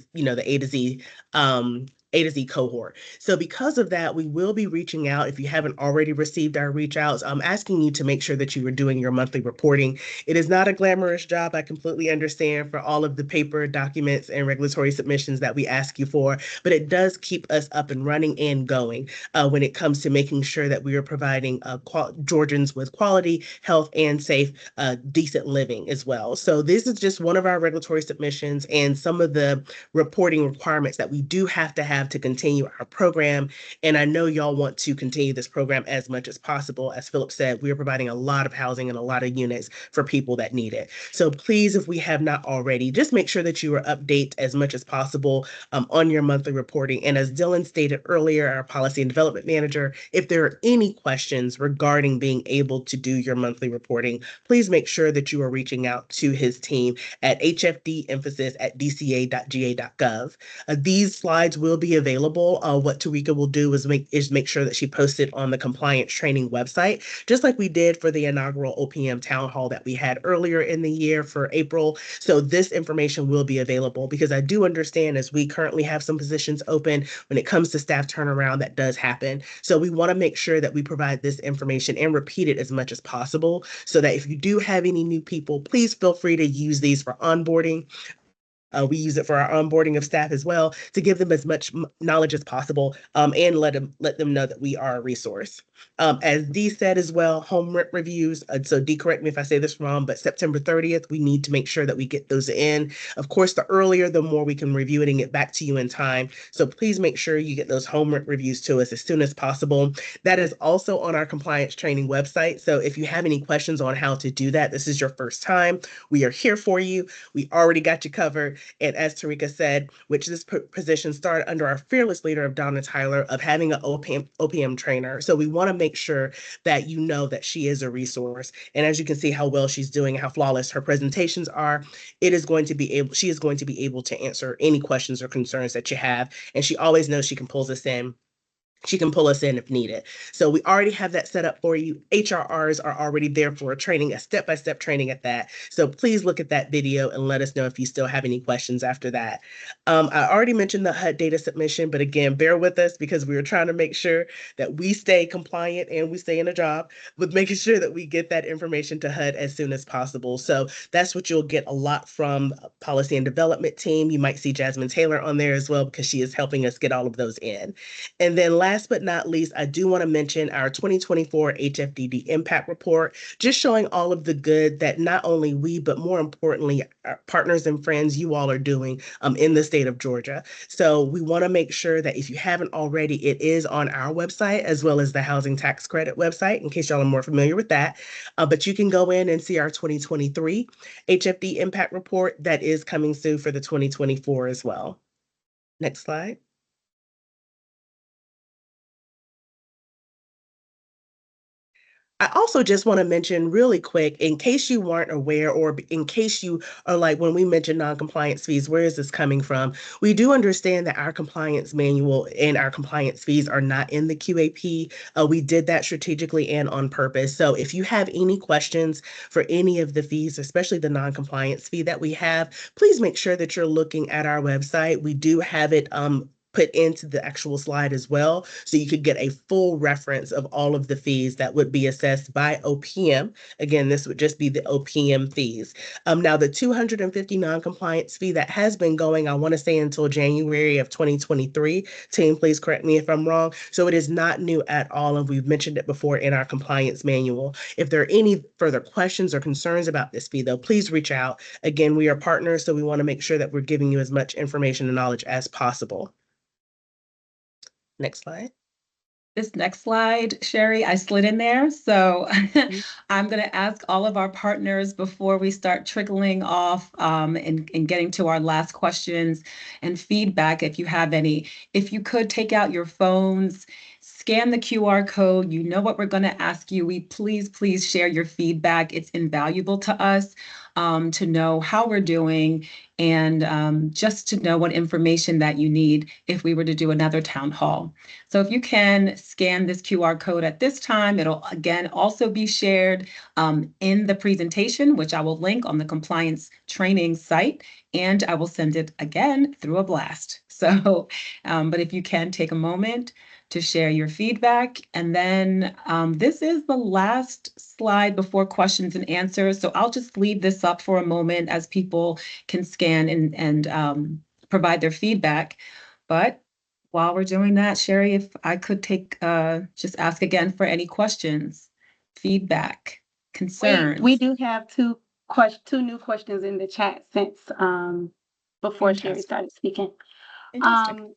Z cohort. So because of that, we will be reaching out. If you haven't already received our reach outs, I'm asking you to make sure that you are doing your monthly reporting. It is not a glamorous job. I completely understand for all of the paper documents and regulatory submissions that we ask you for, but it does keep us up and running and going when it comes to making sure that we are providing Georgians with quality, health, and safe, decent living as well. So this is just one of our regulatory submissions and some of the reporting requirements that we do have to have have to continue our program. And I know y'all want to continue this program as much as possible. As Philip said, we are providing a lot of housing and a lot of units for people that need it. So please, if we have not already, just make sure that you are update as much as possible on your monthly reporting. And as Dylan stated earlier, our policy and development manager, if there are any questions regarding being able to do your monthly reporting, please make sure that you are reaching out to his team at hfdemphasis@dca.ga.gov. These slides will be available. What Tarika will do is make sure that she posts it on the compliance training website, just like we did for the inaugural OPM town hall that we had earlier in the year for April. So this information will be available because I do understand as we currently have some positions open when it comes to staff turnaround, that does happen. So we want to make sure that we provide this information and repeat it as much as possible so that if you do have any new people, please feel free to use these for onboarding. We use it for our onboarding of staff as well to give them as much knowledge as possible and let them know that we are a resource. As Dee said as well, home rent reviews. So Dee, correct me if I say this wrong, but September 30th, we need to make sure that we get those in. Of course, the earlier, the more we can review it and get back to you in time. So please make sure you get those home rent reviews to us as soon as possible. That is also on our compliance training website. So if you have any questions on how to do that, this is your first time, we are here for you. We already got you covered. And as Tarika said, which this position started under our fearless leader of Donna Tyler of having an OPM trainer. So we want to make sure that you know that she is a resource. And as you can see how well she's doing, how flawless her presentations are, she is going to be able to answer any questions or concerns that you have. And she always knows she can pull us in. She can pull us in if needed. So we already have that set up for you. HRRs are already there for a training, a step-by-step training at that. So please look at that video and let us know if you still have any questions after that. I already mentioned the HUD data submission, but again, bear with us because we were trying to make sure that we stay compliant and we stay in a job with making sure that we get that information to HUD as soon as possible. So that's what you'll get a lot from policy and development team. You might see Jasmine Taylor on there as well because she is helping us get all of those in. And then last but not least, I do want to mention our 2024 HFDD impact report, just showing all of the good that not only we, but more importantly, our partners and friends, you all are doing in the state of Georgia. So we want to make sure that if you haven't already, it is on our website as well as the housing tax credit website, in case y'all are more familiar with that. But you can go in and see our 2023 HFD impact report that is coming soon for the 2024 as well. Next slide. I also just want to mention really quick, in case you weren't aware, or in case you are like, when we mention non-compliance fees, where is this coming from? We do understand that our compliance manual and our compliance fees are not in the QAP. We did that strategically and on purpose. So if you have any questions for any of the fees, especially the non-compliance fee that we have, please make sure that you're looking at our website. We do have it put into the actual slide as well. So you could get a full reference of all of the fees that would be assessed by OPM. Again, this would just be the OPM fees. Now the 250 non-compliance fee that has been going, I want to say until January of 2023. Team, please correct me if I'm wrong. So it is not new at all. And we've mentioned it before in our compliance manual. If there are any further questions or concerns about this fee though, please reach out. Again, we are partners, so we want to make sure that we're giving you as much information and knowledge as possible. Next slide. This next slide, Sherry, I slid in there. So I'm going to ask all of our partners before we start trickling off and getting to our last questions and feedback, if you have any. If you could take out your phones, scan the QR code. You know what we're going to ask you. Please share your feedback. It's invaluable to us to know how we're doing and just to know what information that you need if we were to do another town hall. So if you can scan this QR code at this time, it'll again also be shared in the presentation, which I will link on the compliance training site, and I will send it again through a blast. So, but if you can take a moment to share your feedback. And then this is the last slide before questions and answers. So I'll just leave this up for a moment as people can scan and provide their feedback. But while we're doing that, Sherry, if I could just ask again for any questions, feedback, concerns. We do have two new questions in the chat since before Sherry started speaking. Interesting.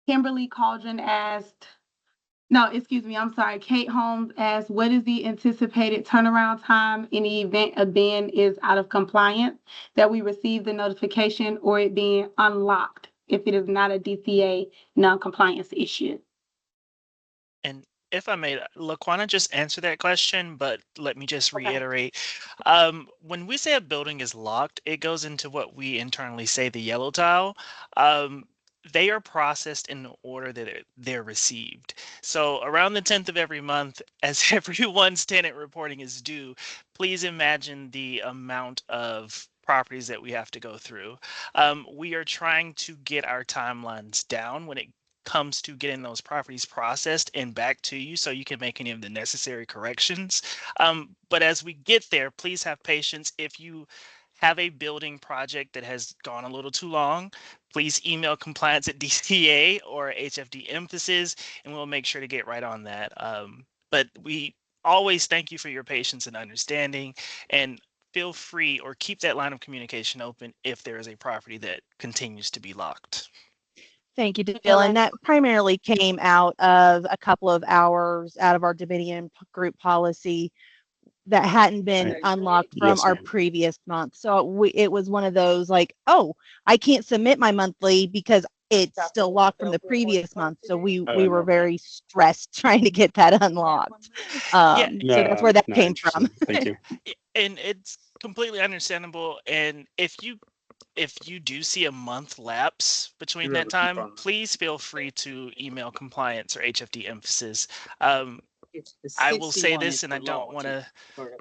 Kimberly Cauldron asked, no, excuse me, I'm sorry. Kate Holmes asked, what is the anticipated turnaround time in the event a bin is out of compliance, that we receive the notification or it being unlocked if it is not a DCA non-compliance issue? And if I may, Laquana just answered that question, but let me just Okay. reiterate. When we say a building is locked, it goes into what we internally say the yellow tile. They are processed in the order that they're received. So around the 10th of every month, as everyone's tenant reporting is due, please imagine the amount of properties that we have to go through. We are trying to get our timelines down when it comes to getting those properties processed and back to you so you can make any of the necessary corrections. But as we get there, please have patience. If you have a building project that has gone a little too long, please email compliance at DCA or HFD emphasis, and we'll make sure to get right on that. But we always thank you for your patience and understanding, and feel free or keep that line of communication open if there is a property that continues to be locked. Thank you, Dylan. That primarily came out of a couple of hours out of our Dominion group policy that hadn't been unlocked from Yes, our ma'am. previous month. So it was one of those like, oh, I can't submit my monthly because it's still locked from the previous month. So we were No. very stressed trying to get that unlocked. Yeah. So that's where that No, came from. interesting. Thank you. And it's completely understandable. And if you do see a month lapse between that time, please feel free to email compliance or HFD emphasis. I will say this, and I don't want to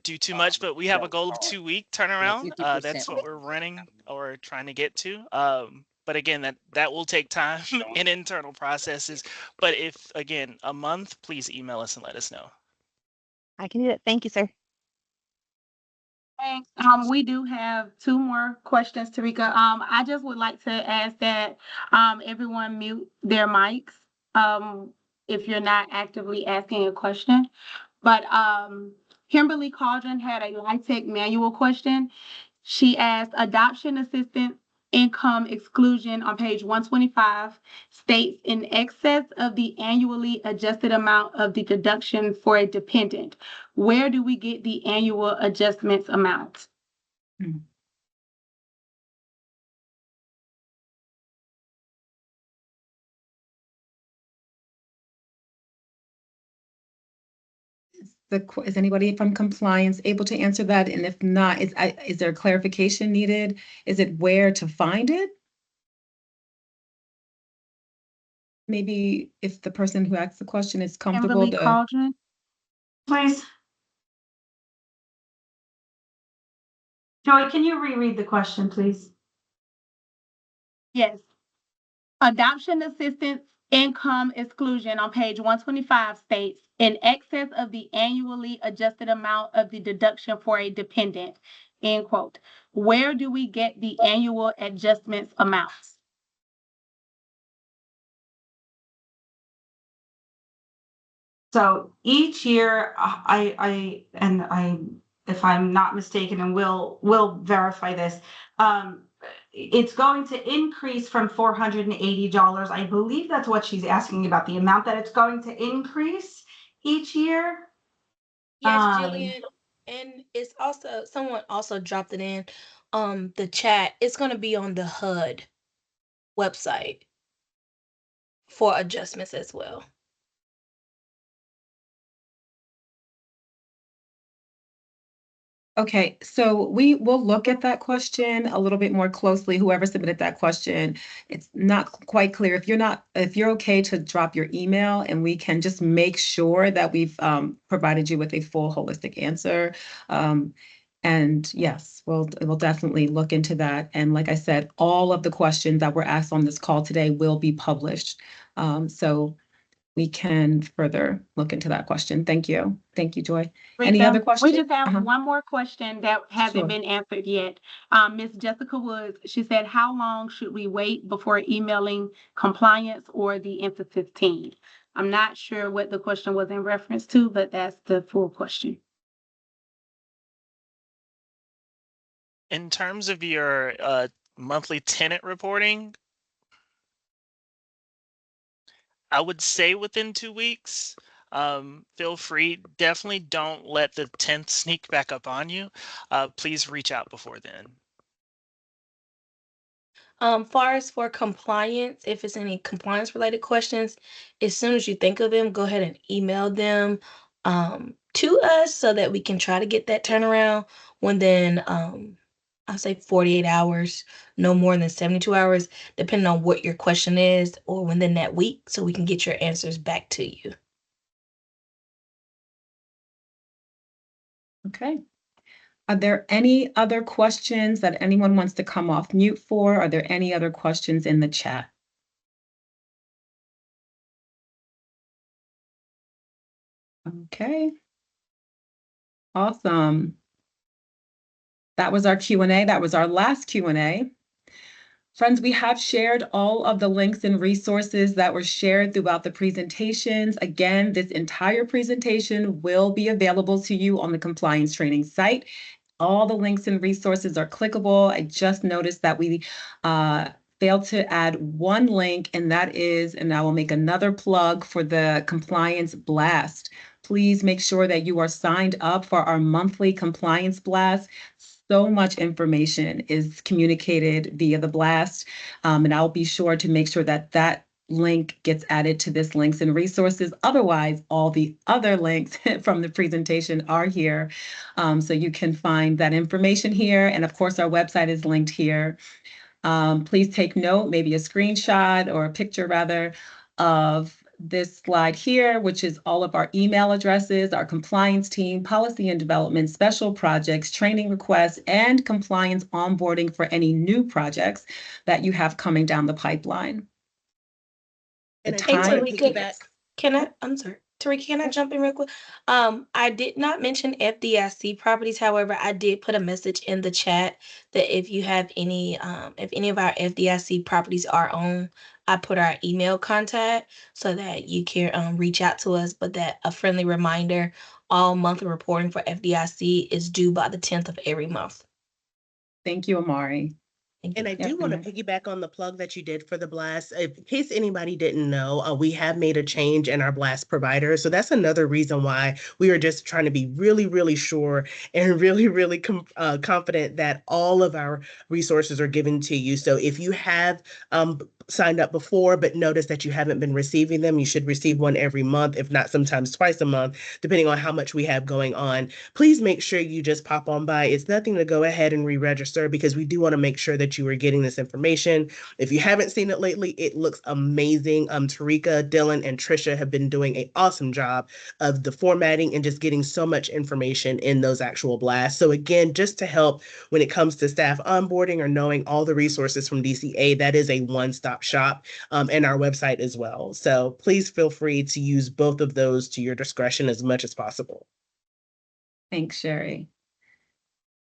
do too much, but we have a goal of 2-week turnaround. That's what we're running or trying to get to. But again, that will take time in internal processes. But if, again, a month, please email us and let us know. I can do it. Thank you, sir. Thanks. We do have 2 more questions, Tarika. I just would like to ask that everyone mute their mics if you're not actively asking a question. But Kimberly Cauldron had a LIHTC manual question. She asked, adoption assistance income exclusion on page 125 states in excess of the annually adjusted amount of the deduction for a dependent. Where do we get the annual adjustments amount? Is anybody from compliance able to answer that? And if not, is there clarification needed? Is it where to find it? Maybe if the person who asked the question is comfortable Kimberly Cauldron, Please. Joy, can you reread the question, please? yes. Adoption assistance income exclusion on page 125 states in excess of the annually adjusted amount of the deduction for a dependent, end quote. Where do we get the annual adjustments amounts? So each year, if I'm not mistaken, and we'll verify this, it's going to increase from $480. I believe that's what she's asking about, the amount that it's going to increase each year. Yes, Jillian. And it's also, someone also dropped it in the chat. It's going to be on the HUD website for adjustments as well. Okay, so we will look at that question a little bit more closely. Whoever submitted that question, it's not quite clear. If you're okay to drop your email and we can just make sure that we've provided you with a full holistic answer. And yes, we'll definitely look into that. And like I said, all of the questions that were asked on this call today will be published. So we can further look into that question. Thank you. Thank you, Joy. Any other questions? We just have one more question that hasn't Sure. been answered yet. Ms. Jessica Woods, she said, how long should we wait before emailing compliance or the emphasis team? I'm not sure what the question was in reference to, but that's the full question. In terms of your monthly tenant reporting, I would say within 2 weeks. Feel free. Definitely don't let the 10th sneak back up on you. Please reach out before then. Far as for compliance, if it's any compliance related questions, as soon as you think of them, go ahead and email them to us so that we can try to get that turnaround within I'll say 48 hours, no more than 72 hours, depending on what your question is, or within that week, so we can get your answers back to you. Okay. Are there any other questions that anyone wants to come off mute for? Are there any other questions in the chat? Okay. Awesome. That was our Q&A. That was our last Q&A. Friends, we have shared all of the links and resources that were shared throughout the presentations. Again, this entire presentation will be available to you on the compliance training site. All the links and resources are clickable. I just noticed that we failed to add one link, and that is, and I will make another plug for the compliance blast. Please make sure that you are signed up for our monthly compliance blast. So much information is communicated via the blast, and I'll be sure to make sure that that link gets added to this links and resources. Otherwise, all the other links from the presentation are here. So you can find that information here. And of course, our website is linked here. Please take note, maybe a screenshot or a picture rather, of this slide here, which is all of our email addresses, our compliance team, policy and development, special projects, training requests, and compliance onboarding for any new projects that you have coming down the pipeline. Hey, Tarika, I'm sorry. Tarika, can I jump in real quick? I did not mention FDIC properties. However, I did put a message in the chat that if you have any, if any of our FDIC properties are on, I put our email contact so that you can reach out to us. But that a friendly reminder, all monthly reporting for FDIC is due by the 10th of every month. Thank you, Amari. And I do want to piggyback on the plug that you did for the blast. In case anybody didn't know, we have made a change in our blast provider. So that's another reason why we are just trying to be really, really sure and really confident that all of our resources are given to you. So if you have signed up before but notice that you haven't been receiving them, you should receive one every month, if not sometimes twice a month, depending on how much we have going on. Please make sure you just pop on by. It's nothing to go ahead and re-register, because we do want to make sure that you are getting this information. If you haven't seen it lately, it looks amazing. Tarika, Dylan, and Trisha have been doing an awesome job of the formatting and just getting so much information in those actual blasts. So again, just to help when it comes to staff onboarding or knowing all the resources from DCA, that is a one-stop shop, and our website as well. So please feel free to use both of those to your discretion as much as possible. Thanks, Sherry.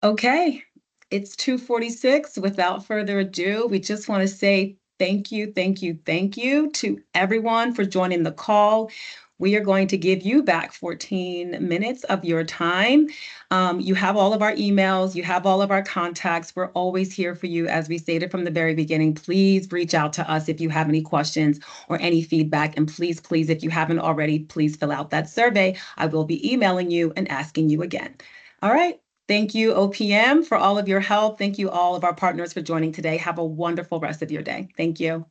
Okay, it's 2:46. Without further ado, we just want to say thank you to everyone for joining the call. We are going to give you back 14 minutes of your time. You have all of our emails, you have all of our contacts. We're always here for you. As we stated from the very beginning, please reach out to us if you have any questions or any feedback. And please, if you haven't already, please fill out that survey. I will be emailing you and asking you again. All right. Thank you, OPM, for all of your help. Thank you, all of our partners, for joining today. Have a wonderful rest of your day. Thank you.